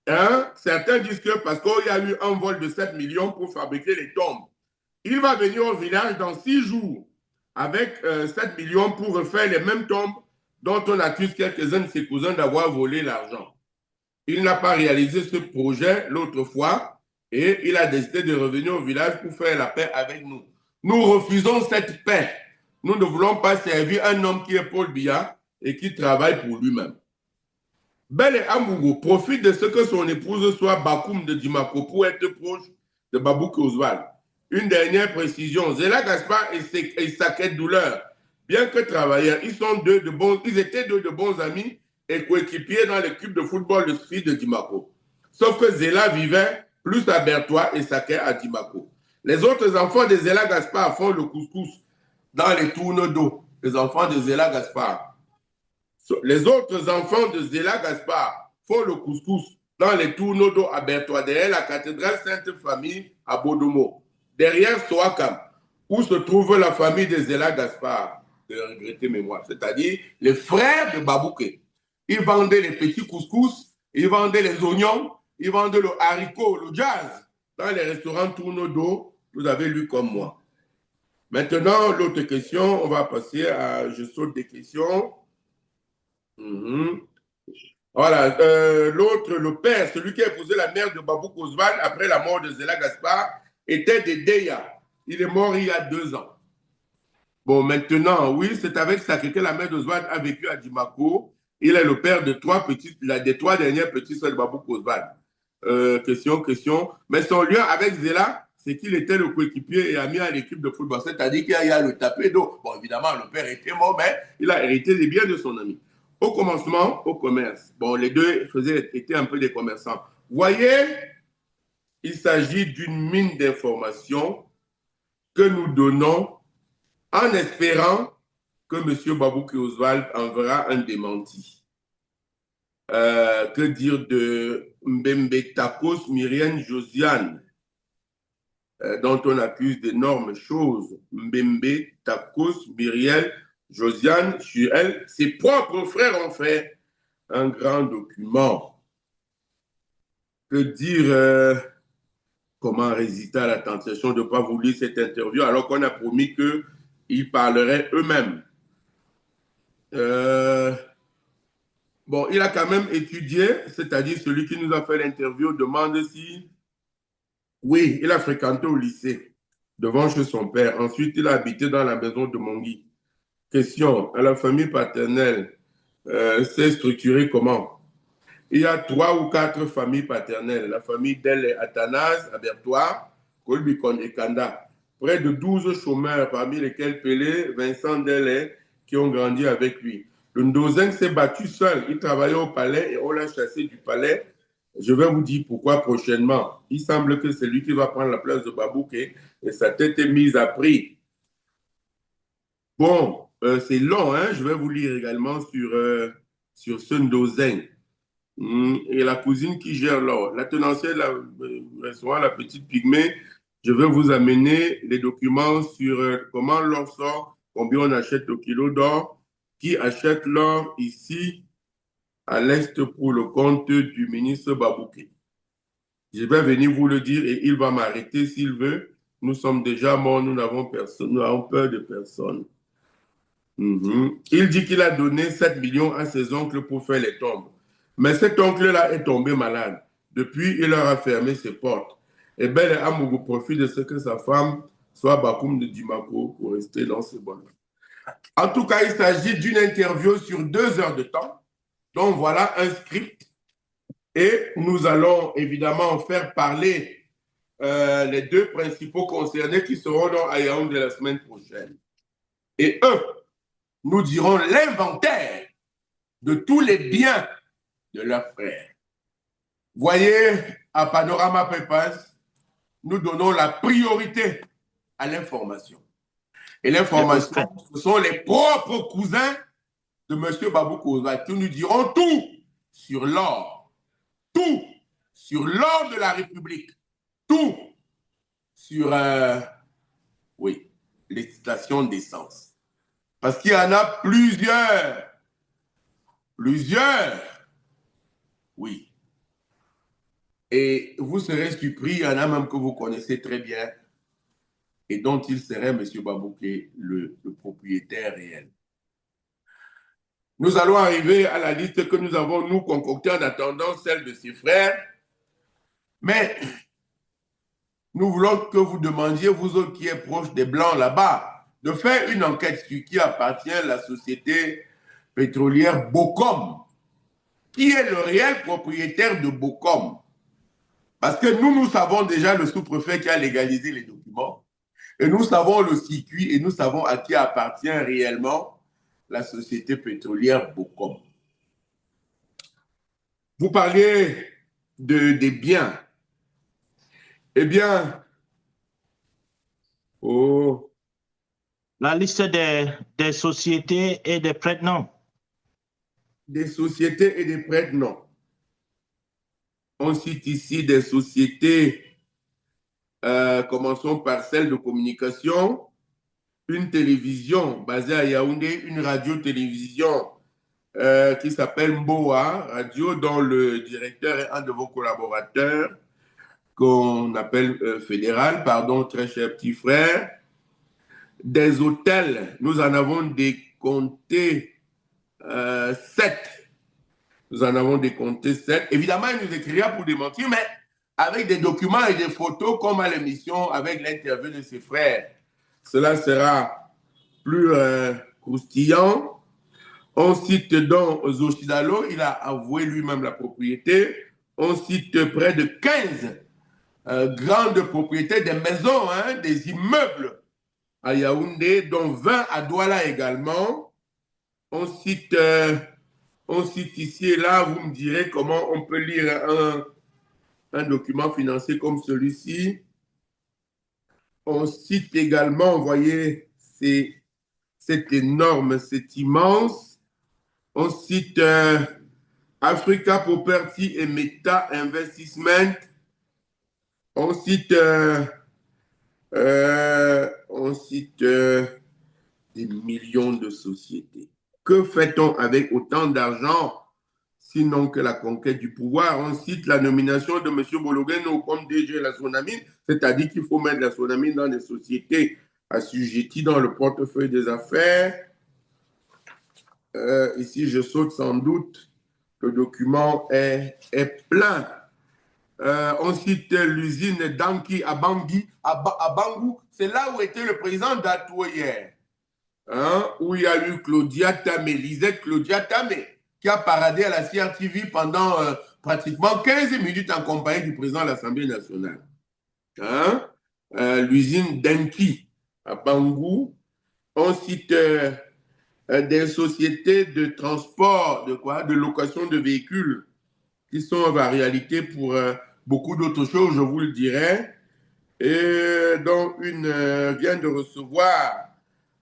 Hein? Certains disent que parce qu'il y a eu un vol de 7 millions pour fabriquer les tombes. Il va venir au village dans 6 jours avec 7 millions pour refaire les mêmes tombes dont on accuse quelques-uns de ses cousins d'avoir volé l'argent. Il n'a pas réalisé ce projet l'autre fois et il a décidé de revenir au village pour faire la paix avec nous. Nous refusons cette paix. Nous ne voulons pas servir un homme qui est Paul Biya et qui travaille pour lui-même. Bele Amougou profite de ce que son épouse soit Bakoum de Dimako pour être proche de Babouké Oswald. Une dernière précision, Zéla Gaspard et Saket Douleur, bien que travailleurs, ils étaient deux de bons amis et coéquipiers dans l'équipe de football de Street de Dimako. Sauf que Zéla vivait plus à Bertois et Saket à Dimako. Les autres enfants de Zéla Gaspard font le couscous dans les tournes d'eau. Les enfants de Zéla Gaspard. Les autres enfants de Zéla Gaspard font le couscous dans les tourneaux d'eau à Bertois, derrière la cathédrale Sainte-Famille à Bodomo, derrière Soakam, où se trouve la famille de Zéla Gaspard, de regretter mémoire, c'est-à-dire les frères de Babouké. Ils vendaient les petits couscous, ils vendaient les oignons, ils vendaient le haricot, le jazz, dans les restaurants tourneaux d'eau, vous avez lu comme moi. Maintenant, l'autre question, on va passer à... Je saute des questions. Voilà, l'autre, le père, celui qui a épousé la mère de Babouké Oswald après la mort de Zéla Gaspard, était de Deya. Il est mort il y a 2 ans. Bon, maintenant, oui, c'est avec ça que la mère d'Oswald a vécu à Dimako Il est le père de des trois dernières petites sœurs de Babou Oswald. Question. Mais son lien avec Zéla, c'est qu'il était le coéquipier et ami à l'équipe de football. C'est-à-dire qu'il y a le tapé d'eau. Bon, évidemment, le père était mort, mais il a hérité les biens de son ami. Au commencement, au commerce. Bon, les deux étaient un peu des commerçants. Voyez, il s'agit d'une mine d'informations que nous donnons en espérant que M. Babouki Oswald enverra un démenti. Que dire de Mbembe Takos Myrienne Josiane, dont on accuse d'énormes choses. Mbembe Takos Myrienne Josiane, sur elle, ses propres frères ont fait un grand document. Que dire, comment résister à la tentation de ne pas vous lire cette interview alors qu'on a promis qu'ils parleraient eux-mêmes. Bon, il a quand même étudié, c'est-à-dire celui qui nous a fait l'interview demande si... Oui, il a fréquenté au lycée, devant chez son père. Ensuite, il a habité dans la maison de Mongui. Question, à la famille paternelle, c'est structuré comment? Il y a 3 ou 4 familles paternelles. La famille d'El Athanase, Abertoir, Kolbikon et Kanda. Près de 12 chômeurs, parmi lesquels Pelé, Vincent Delay, qui ont grandi avec lui. Le Ndozeng s'est battu seul. Il travaillait au palais et on l'a chassé du palais. Je vais vous dire pourquoi prochainement. Il semble que c'est lui qui va prendre la place de Babouké et sa tête est mise à prix. Bon, c'est long, hein? Je vais vous lire également sur ce Ndozeng. Et la cousine qui gère l'or. La tenancière du restaurant La Petite Pygmée, je vais vous amener les documents sur comment l'or sort, combien on achète au kilo d'or, qui achète l'or ici à l'Est pour le compte du ministre Babouké. Je vais venir vous le dire et il va m'arrêter s'il veut. Nous sommes déjà morts, nous n'avons personne, nous avons peur de personne. Il dit qu'il a donné 7 millions à ses oncles pour faire les tombes. Mais cet oncle-là est tombé malade. Depuis, il leur a fermé ses portes. Et Ben Amougou profite de ce que sa femme soit Bakoum de Dimako pour rester dans ses bonnes. En tout cas, il s'agit d'une interview sur 2 heures de temps. Donc voilà un script. Et nous allons évidemment faire parler les 2 principaux concernés qui seront dans Yaoundé la semaine prochaine. Et eux, nous dirons l'inventaire de tous les biens de leurs frères. Voyez, à Panorama Papers, nous donnons la priorité à l'information. Et l'information, ce sont les propres cousins de M. Babouko Oswald qui nous diront tout sur l'or, tout sur l'or de la République, tout sur les stations d'essence. Parce qu'il y en a plusieurs. Oui. Et vous serez surpris, il y en a même que vous connaissez très bien et dont il serait M. Babouké le propriétaire réel. Nous allons arriver à la liste que nous avons, nous, concoctée en attendant celle de ses frères. Mais nous voulons que vous demandiez, vous autres qui êtes proches des Blancs là-bas, de faire une enquête sur qui appartient à la société pétrolière Bocom. Qui est le réel propriétaire de Bocom? Parce que nous savons déjà le sous-préfet qui a légalisé les documents, et nous savons le circuit, et nous savons à qui appartient réellement la société pétrolière Bocom. Vous parliez des biens. Eh bien, la liste des sociétés et des prête-noms. Des sociétés et des prête-noms. On cite ici des sociétés, commençons par celle de communication, une télévision basée à Yaoundé, une radio-télévision qui s'appelle Mboa Radio, dont le directeur est un de vos collaborateurs, qu'on appelle fédéral, pardon, très cher petit frère. Des hôtels, nous en avons décompté 7. Nous en avons décompté 7. Évidemment, il nous écrira pour démentir, mais avec des documents et des photos comme à l'émission avec l'interview de ses frères. Cela sera plus croustillant. On cite donc Zochidalo, il a avoué lui-même la propriété. On cite près de 15 grandes propriétés, des maisons, hein, des immeubles à Yaoundé, dont 20 à Douala également. On cite ici et là, vous me direz comment on peut lire un document financier comme celui-ci. On cite également, vous voyez, c'est énorme, c'est immense. On cite Africa Property et Meta Investment. On cite, des millions de sociétés. Que fait-on avec autant d'argent, sinon que la conquête du pouvoir? On cite la nomination de M. Bologueno comme DG de la Sonamine, c'est-à-dire qu'il faut mettre la Sonamine dans des sociétés assujetties dans le portefeuille des affaires. Ici, je saute sans doute. Le document est plein. On cite l'usine d'Anki à Bangui, à Bangou. C'est là où était le président Datou hier. Hein, où il y a eu Claudia Tamé, Lisette Claudia Tamé, qui a paradé à la CRTV pendant pratiquement 15 minutes en compagnie du président de l'Assemblée nationale. Hein, l'usine d'Anki à Bangou. On cite des sociétés de transport, de location de véhicules qui sont en réalité pour beaucoup d'autres choses, je vous le dirai. Et dont une vient de recevoir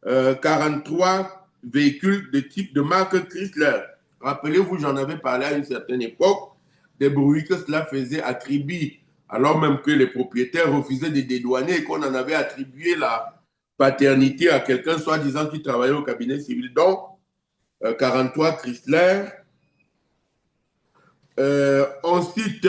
43 véhicules de type de marque Chrysler. Rappelez-vous, j'en avais parlé à une certaine époque, des bruits que cela faisait à Tribi, alors même que les propriétaires refusaient de dédouaner et qu'on en avait attribué la paternité à quelqu'un soi-disant qui travaillait au cabinet civil. Donc, 43 Chrysler. On cite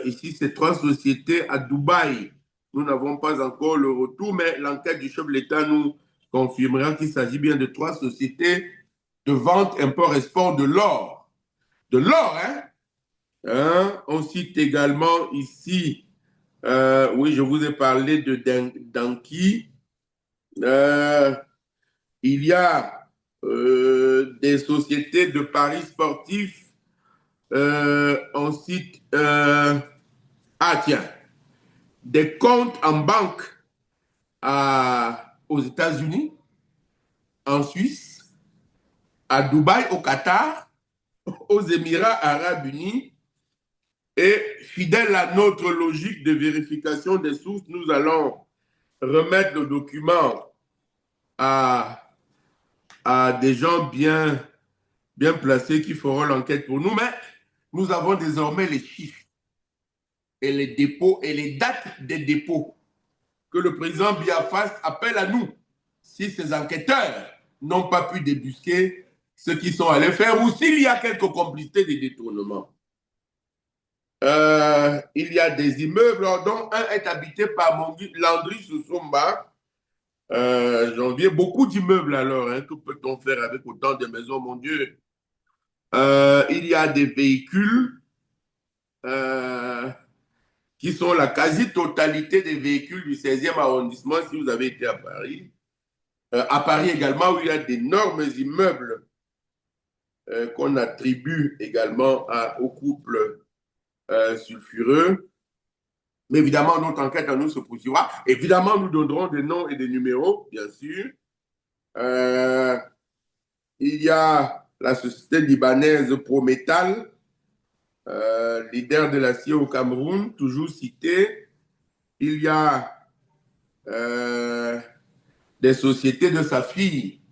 ici ces 3 sociétés à Dubaï. Nous n'avons pas encore le retour, mais l'enquête du chef de l'État nous confirmera qu'il s'agit bien de 3 sociétés de vente, import, export de l'or. De l'or, hein? On cite également ici, oui, je vous ai parlé de Danki. Il y a des sociétés de paris sportifs. On cite, tiens, des comptes en banque aux États-Unis, en Suisse, à Dubaï, au Qatar, aux Émirats arabes unis. Et fidèle à notre logique de vérification des sources, nous allons remettre le document à des gens bien placés qui feront l'enquête pour nous. Mais nous avons désormais les chiffres et les dépôts et les dates des dépôts que le président Biya fasse appel à nous si ces enquêteurs n'ont pas pu débusquer ce qu'ils sont allés faire ou s'il y a quelques complicités de détournement. Il y a des immeubles dont un est habité par Landry Soussomba. J'enviais beaucoup d'immeubles alors. Hein, que peut-on faire avec autant de maisons, mon Dieu? Il y a des véhicules qui sont la quasi-totalité des véhicules du 16e arrondissement si vous avez été à Paris. À Paris également, où il y a d'énormes immeubles qu'on attribue également au couple sulfureux. Mais évidemment, notre enquête à nous se poursuivra. Évidemment, nous donnerons des noms et des numéros, bien sûr. Il y a la société libanaise Prométal, leader de l'acier au Cameroun, toujours cité. Il y a des sociétés de sa fille,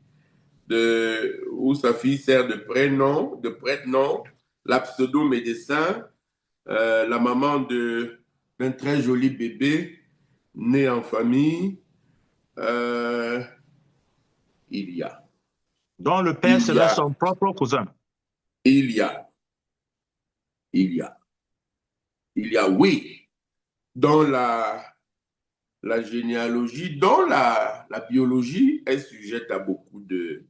où sa fille sert de prête-nom, la pseudo-médecin, la maman d'un très joli bébé né en famille. Il y a. Dont le père serait son propre cousin. Il y a, oui, dans la généalogie, dont la biologie est sujette à beaucoup de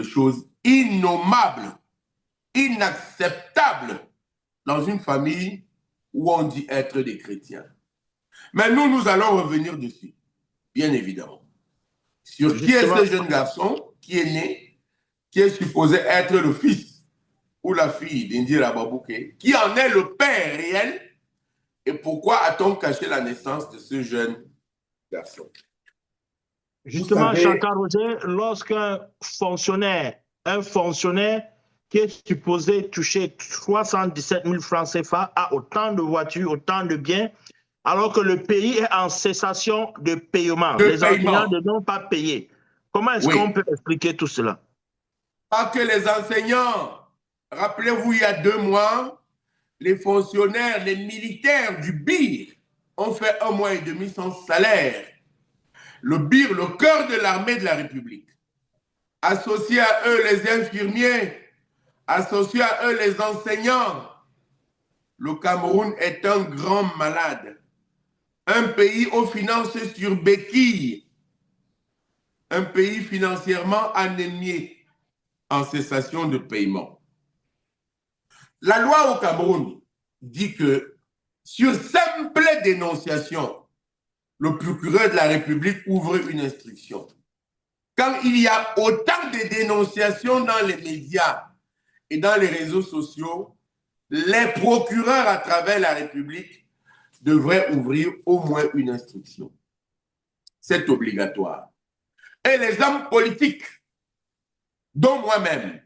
choses innommables, inacceptables dans une famille où on dit être des chrétiens. Mais nous allons revenir dessus, bien évidemment. sur qui est ce jeune garçon qui est né, qui est supposé être le fils ou la fille d'Indira Babouké, qui en est le père réel, et pourquoi a-t-on caché la naissance de ce jeune garçon? Justement, Chantal Roger, lorsqu'un fonctionnaire, un fonctionnaire qui est supposé toucher 317 000 francs CFA a autant de voitures, autant de biens, alors que le pays est en cessation de paiement. Les enseignants ne n'ont pas payé. Comment est-ce qu'on peut expliquer tout cela? Pas que les enseignants. Rappelez-vous, il y a 2 mois, les fonctionnaires, les militaires du BIR ont fait 1 mois et demi sans salaire. Le BIR, le cœur de l'armée de la République. Associés à eux les infirmiers, associés à eux les enseignants. Le Cameroun est un grand malade. Un pays aux finances sur béquille. Un pays financièrement anémié, en cessation de paiement. La loi au Cameroun dit que sur simple dénonciation, le procureur de la République ouvre une instruction. Quand il y a autant de dénonciations dans les médias et dans les réseaux sociaux, les procureurs à travers la République devraient ouvrir au moins une instruction. C'est obligatoire. Et les hommes politiques, dont moi-même,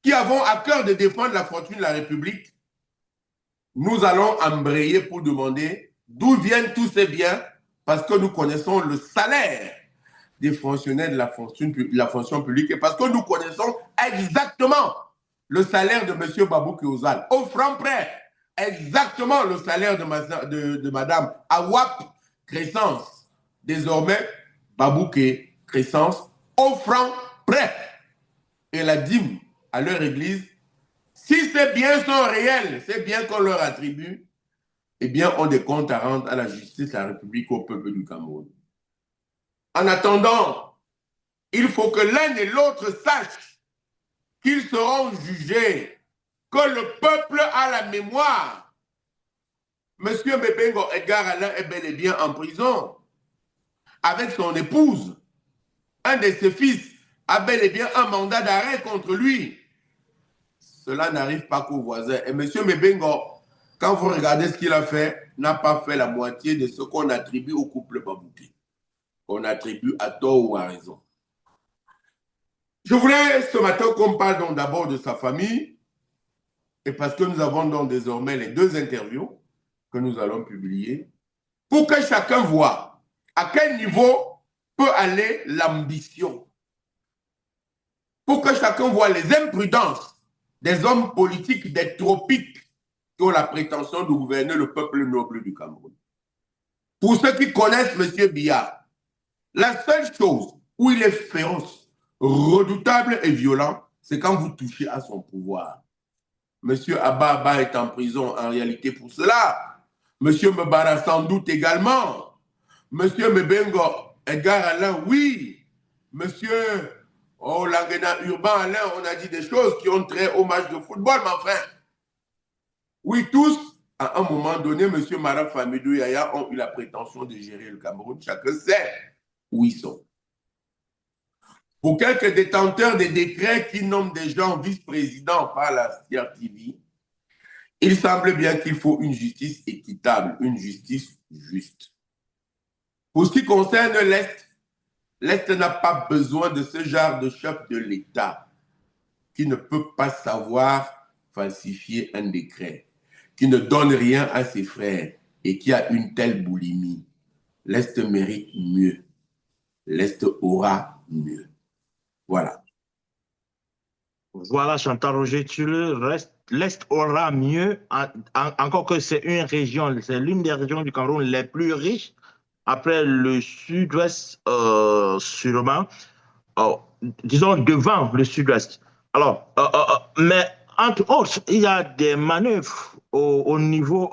qui avons à cœur de défendre la fortune de la République, nous allons embrayer pour demander d'où viennent tous ces biens, parce que nous connaissons le salaire des fonctionnaires de la fonction publique et parce que nous connaissons exactement le salaire de M. Babouké Ozal, au franc près, exactement le salaire de Mme Awap Crescence, désormais Babouké Crescence, au franc près. Et la dîme à leur église, si ces biens sont réels, ces biens qu'on leur attribue, eh bien, ont des comptes à rendre à la justice, à la République, au peuple du Cameroun. En attendant, il faut que l'un et l'autre sachent qu'ils seront jugés, que le peuple a la mémoire. Monsieur Mebengo Edgar Alain est bel et bien en prison avec son épouse. Un de ses fils a bel et bien un mandat d'arrêt contre lui. Cela n'arrive pas qu'aux voisins. Et monsieur Mebengo, quand vous regardez ce qu'il a fait, n'a pas fait la moitié de ce qu'on attribue au couple Babouké. On attribue à tort ou à raison. Je voulais ce matin qu'on parle donc d'abord de sa famille, et parce que nous avons donc désormais les 2 interviews que nous allons publier, pour que chacun voit à quel niveau peut aller l'ambition, pour que chacun voit les imprudences des hommes politiques des tropiques qui ont la prétention de gouverner le peuple noble du Cameroun. Pour ceux qui connaissent M. Biya, la seule chose où il est féroce, redoutable et violent, c'est quand vous touchez à son pouvoir. M. Ababa est en prison en réalité pour cela. M. Mbara sans doute également. M. Mebengo Edgar Alain, oui. M. Langena Urbain Alain, on a dit des choses qui ont trait au match de football, mais enfin. Oui, tous, à un moment donné, M. Mara Famidou Yaya ont eu la prétention de gérer le Cameroun. Chacun sait où ils sont. Pour quelques détenteurs des décrets qui nomment des gens vice-présidents par la CRTV, il semble bien qu'il faut une justice équitable, une justice juste. Pour ce qui concerne l'Est, l'Est n'a pas besoin de ce genre de chef de l'État qui ne peut pas savoir falsifier un décret, qui ne donne rien à ses frères et qui a une telle boulimie. L'Est mérite mieux. L'Est aura mieux. Voilà. Voilà, Chantal Roger, l'Est aura mieux, encore que c'est une région, c'est l'une des régions du Cameroun les plus riches, après le Sud-Ouest sûrement, disons devant le Sud-Ouest. Alors, mais entre autres, il y a des manœuvres au niveau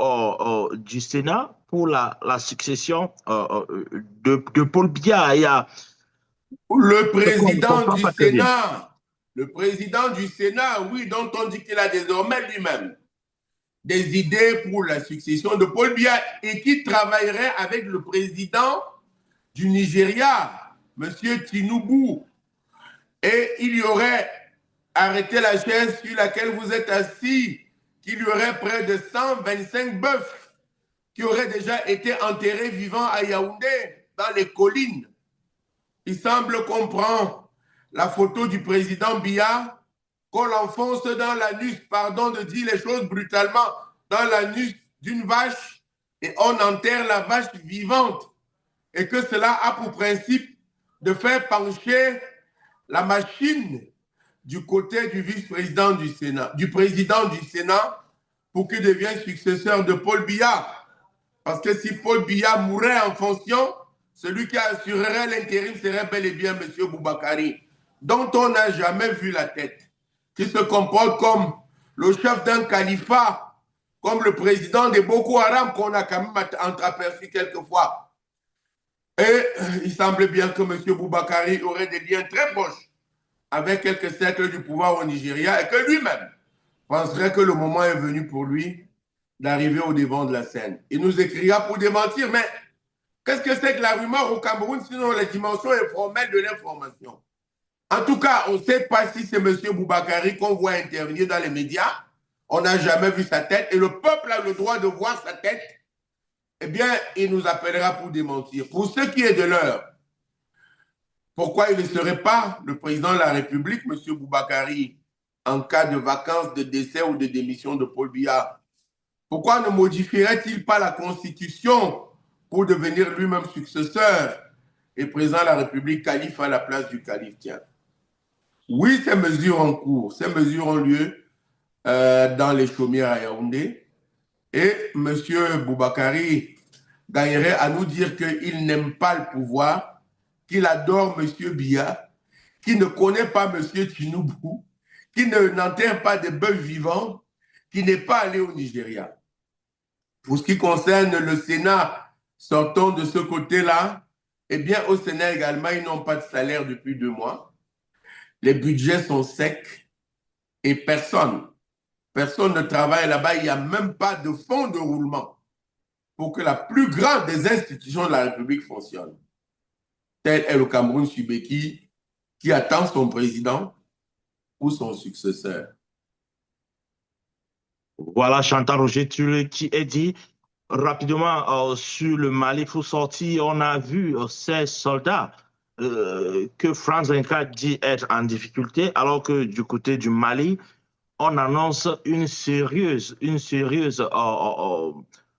du Sénat pour la succession de Paul Biya. Il y a le président du Sénat, oui, dont on dit qu'il a désormais lui-même des idées pour la succession de Paul Biya et qui travaillerait avec le président du Nigeria M. Tinubu, et il y aurait arrêté la chaise sur laquelle vous êtes assis, qu'il y aurait près de 125 bœufs qui auraient déjà été enterrés vivants à Yaoundé, dans les collines. Il semble qu'on prend la photo du président Biya, qu'on l'enfonce dans l'anus, pardon de dire les choses brutalement, dans l'anus d'une vache, et on enterre la vache vivante. Et que cela a pour principe de faire pencher la machine du côté du vice-président du Sénat, du président du Sénat, pour qu'il devienne successeur de Paul Biya. Parce que si Paul Biya mourait en fonction, celui qui assurerait l'intérim serait bel et bien M. Boubakari, dont on n'a jamais vu la tête, qui se comporte comme le chef d'un califat, comme le président de Boko Haram qu'on a quand même entreaperçu quelquefois. Et il semble bien que M. Boubakari aurait des liens très proches avec quelques cercles du pouvoir au Nigeria et que lui-même penserait que le moment est venu pour lui d'arriver au devant de la scène. Il nous écrira pour démentir, mais qu'est-ce que c'est que la rumeur au Cameroun, sinon la dimension informelle de l'information? En tout cas, on ne sait pas si c'est M. Boubakari qu'on voit intervenir dans les médias. On n'a jamais vu sa tête et le peuple a le droit de voir sa tête. Eh bien, il nous appellera pour démentir. Pour ce qui est de l'heure, pourquoi il ne serait pas le président de la République, M. Boubakari, en cas de vacances, de décès ou de démission de Paul Biya? Pourquoi ne modifierait-il pas la Constitution pour devenir lui-même successeur et président de la République, calife à la place du calife? Tiens. Oui, ces mesures en cours, ces mesures ont lieu dans les chaumières à Yaoundé. Et M. Boubakari gagnerait à nous dire qu'il n'aime pas le pouvoir, qu'il adore M. Biya, qu'il ne connaît pas M. Tinubu, qu'il n'enterre pas de bœufs vivants, qu'il n'est pas allé au Nigeria. Pour ce qui concerne le Sénat, sortons de ce côté-là, eh bien au Sénat également, ils n'ont pas de salaire depuis 2 mois. Les budgets sont secs et personne ne travaille là-bas. Il n'y a même pas de fonds de roulement pour que la plus grande des institutions de la République fonctionne. Tel est le Cameroun Subeki qui attend son président ou son successeur. Voilà, Chantal Roger qui est dit rapidement sur le Mali pour sortir. On a vu ces soldats que France 24 dit être en difficulté, alors que du côté du Mali, on annonce une sérieuse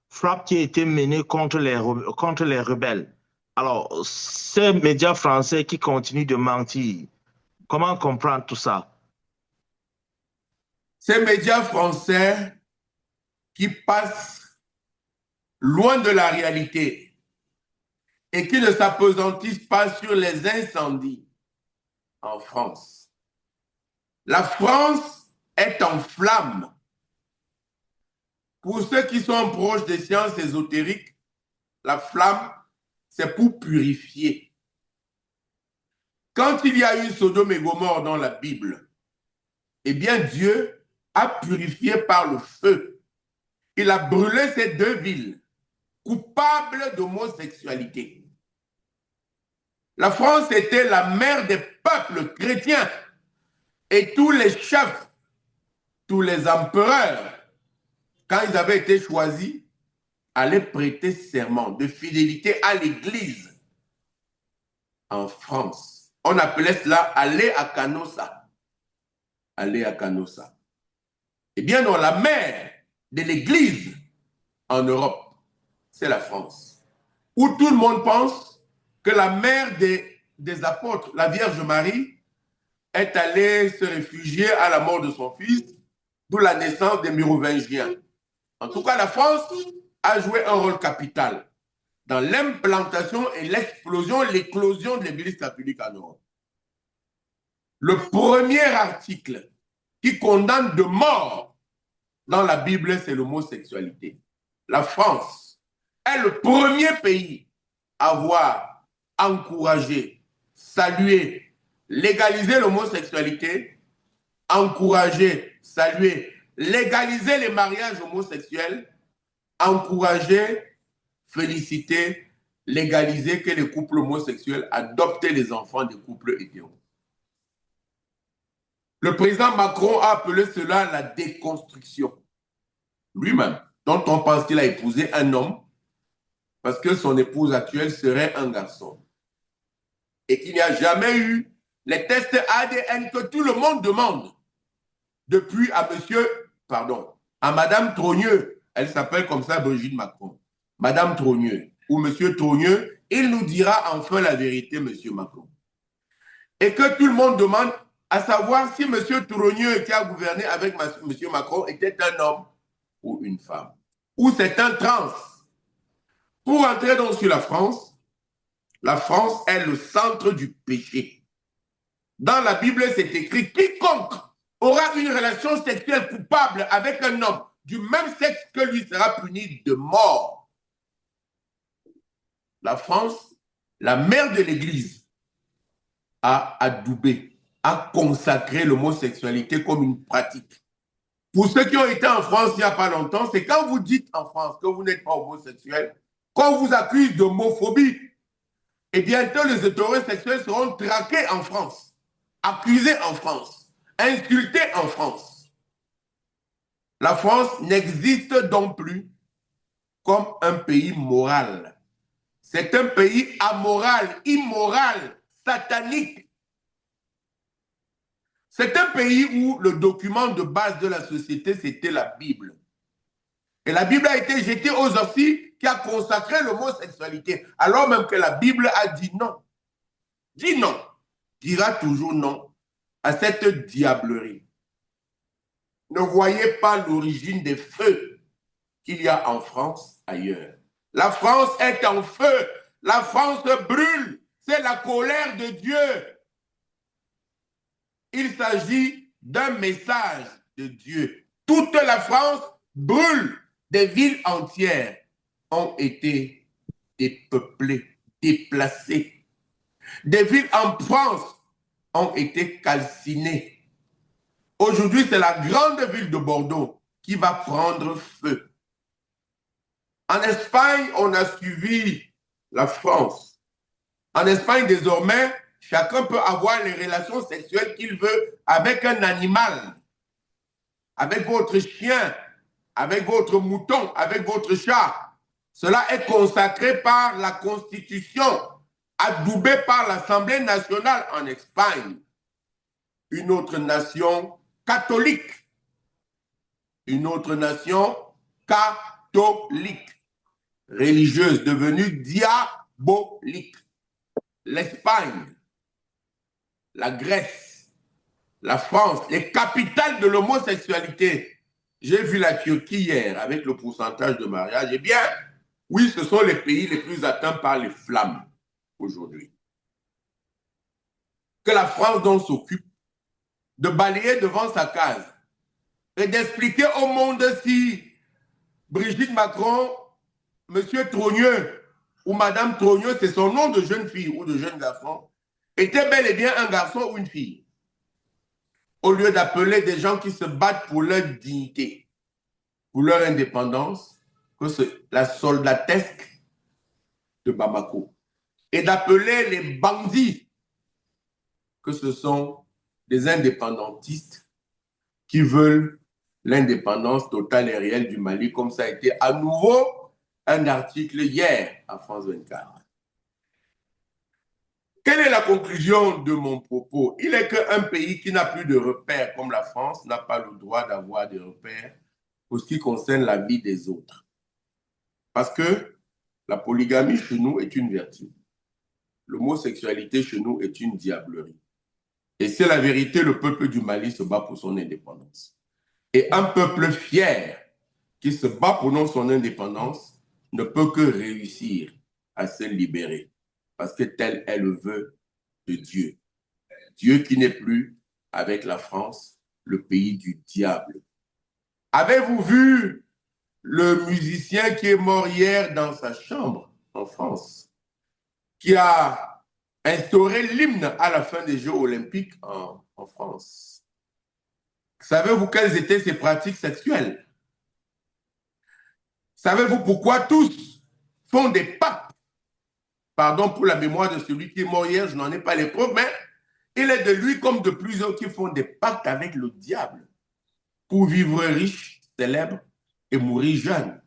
frappe qui a été menée contre les rebelles. Alors, ces médias français qui continuent de mentir, comment comprendre tout ça? Ces médias français qui passent loin de la réalité et qui ne s'appesantissent pas sur les incendies en France. La France est en flammes. Pour ceux qui sont proches des sciences ésotériques, la flamme, c'est pour purifier. Quand il y a eu Sodome et Gomorrhe dans la Bible, eh bien Dieu a purifié par le feu. Il a brûlé ces 2 villes, coupables d'homosexualité. La France était la mère des peuples chrétiens et tous les chefs, tous les empereurs, quand ils avaient été choisis, allaient prêter serment de fidélité à l'Église. En France, on appelait cela aller à Canossa. Aller à Canossa. Eh bien non, la mère de l'Église en Europe, c'est la France. Où tout le monde pense que la mère des apôtres, la Vierge Marie, est allée se réfugier à la mort de son fils, d'où la naissance des Mérovingiens. En tout cas, la France a joué un rôle capital dans l'implantation et l'éclosion de l'Église catholique en Europe. Le premier article qui condamne de mort dans la Bible, c'est l'homosexualité. La France est le premier pays à avoir encouragé, salué, légalisé l'homosexualité, encouragé, salué, légaliser les mariages homosexuels, encourager, féliciter légaliser que les couples homosexuels adoptent les enfants des couples hétéros. Le président Macron a appelé cela la déconstruction. Lui-même, dont on pense qu'il a épousé un homme parce que son épouse actuelle serait un garçon. Et qu'il n'y a jamais eu les tests ADN que tout le monde demande depuis à Madame Trogneux. Elle s'appelle comme ça Brigitte Macron. Madame Trogneux ou Monsieur Trogneux, il nous dira enfin la vérité, Monsieur Macron. Et que tout le monde demande à savoir si Monsieur Trogneux qui a gouverné avec Monsieur Macron était un homme ou une femme. Ou c'est un trans. Pour entrer donc sur la France est le centre du péché. Dans la Bible, c'est écrit, quiconque aura une relation sexuelle coupable avec un homme du même sexe que lui sera puni de mort. La France, la mère de l'Église, a adoubé, a consacré l'homosexualité comme une pratique. Pour ceux qui ont été en France il n'y a pas longtemps, c'est quand vous dites en France que vous n'êtes pas homosexuel, qu'on vous accuse d'homophobie, et bientôt les hétérosexuels seront traqués en France, accusés en France, insultés en France. La France n'existe donc plus comme un pays moral. C'est un pays amoral, immoral, satanique. C'est un pays où le document de base de la société, c'était la Bible. Et la Bible a été jetée aux orties qui a consacré l'homosexualité, alors même que la Bible a dit non. Dit non, dira toujours non à cette diablerie. Ne voyez pas l'origine des feux qu'il y a en France ailleurs. La France est en feu. La France brûle. C'est la colère de Dieu. Il s'agit d'un message de Dieu. Toute la France brûle. Des villes entières ont été dépeuplées, déplacées. Des villes en France ont été calcinées. Aujourd'hui, c'est la grande ville de Bordeaux qui va prendre feu. En Espagne, on a suivi la France. En Espagne, désormais, chacun peut avoir les relations sexuelles qu'il veut avec un animal, avec votre chien, avec votre mouton, avec votre chat. Cela est consacré par la Constitution, adoubé par l'Assemblée nationale en Espagne. Une autre nation catholique. Une autre nation catholique. Religieuse devenue diabolique. L'Espagne, la Grèce, la France, les capitales de l'homosexualité. J'ai vu la Turquie hier avec le pourcentage de mariage. Eh bien, oui, ce sont les pays les plus atteints par les flammes aujourd'hui. Que la France donc s'occupe de balayer devant sa case et d'expliquer au monde si Brigitte Macron, Monsieur Trogneux ou Madame Trogneux, c'est son nom de jeune fille ou de jeune garçon, était bel et bien un garçon ou une fille. Au lieu d'appeler des gens qui se battent pour leur dignité, pour leur indépendance, que c'est la soldatesque de Bamako, et d'appeler les bandits, que ce sont des indépendantistes qui veulent l'indépendance totale et réelle du Mali, comme ça a été à nouveau un article hier à France 24. Quelle est la conclusion de mon propos? Il est qu'un pays qui n'a plus de repères comme la France n'a pas le droit d'avoir des repères pour ce qui concerne la vie des autres. Parce que la polygamie chez nous est une vertu. L'homosexualité chez nous est une diablerie. Et c'est la vérité, le peuple du Mali se bat pour son indépendance. Et un peuple fier qui se bat pour son indépendance ne peut que réussir à se libérer. Parce que tel est le vœu de Dieu. Dieu qui n'est plus avec la France, le pays du diable. Avez-vous vu le musicien qui est mort hier dans sa chambre en France, qui a instauré l'hymne à la fin des Jeux olympiques en France? Savez-vous quelles étaient ses pratiques sexuelles? Savez-vous pourquoi tous font des pactes pardon pour la mémoire de celui qui est mort hier, je n'en ai pas les preuves, mais il est de lui comme de plusieurs qui font des pactes avec le diable pour vivre riche, célèbre et mourir jeune.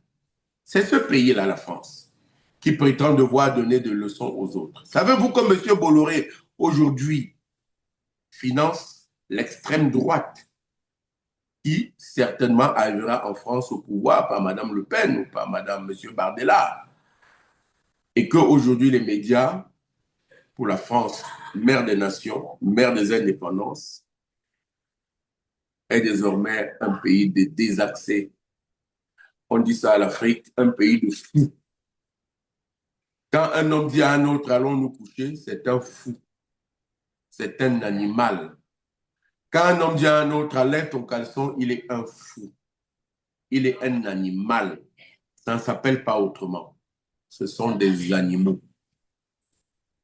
C'est ce pays-là, la France, qui prétend devoir donner des leçons aux autres. Savez-vous que M. Bolloré, aujourd'hui, finance l'extrême droite qui certainement arrivera en France au pouvoir par Mme Le Pen ou par Mme M. Bardella. Et qu'aujourd'hui, les médias, pour la France, mère des nations, mère des indépendances, est désormais un pays de désaxés. On dit ça à l'Afrique, un pays de fous. Quand un homme dit à un autre, allons nous coucher, c'est un fou. C'est un animal. Quand un homme dit à un autre, enlève ton caleçon, il est un fou. Il est un animal. Ça ne s'appelle pas autrement. Ce sont des animaux.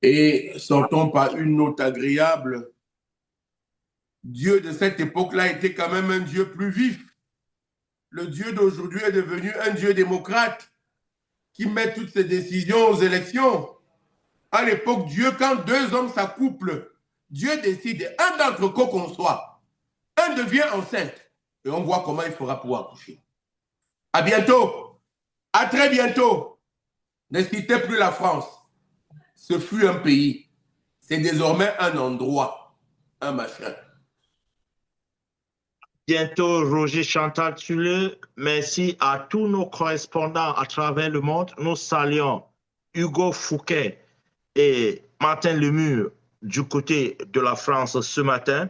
Et sortons par une note agréable. Dieu de cette époque-là était quand même un Dieu plus vif. Le Dieu d'aujourd'hui est devenu un Dieu démocrate qui met toutes ses décisions aux élections. À l'époque, Dieu, quand deux hommes s'accouplent, Dieu décide, un d'entre eux qu'on soit, un devient enceinte, et on voit comment il fera pour accoucher. À bientôt, à très bientôt. Ne citez plus la France. Ce fut un pays. C'est désormais un endroit, un machin. Bientôt, Roger Chantal Tuleux. Merci à tous nos correspondants à travers le monde. Nous saluons Hugo Fouquet et Martin Lemur du côté de la France ce matin.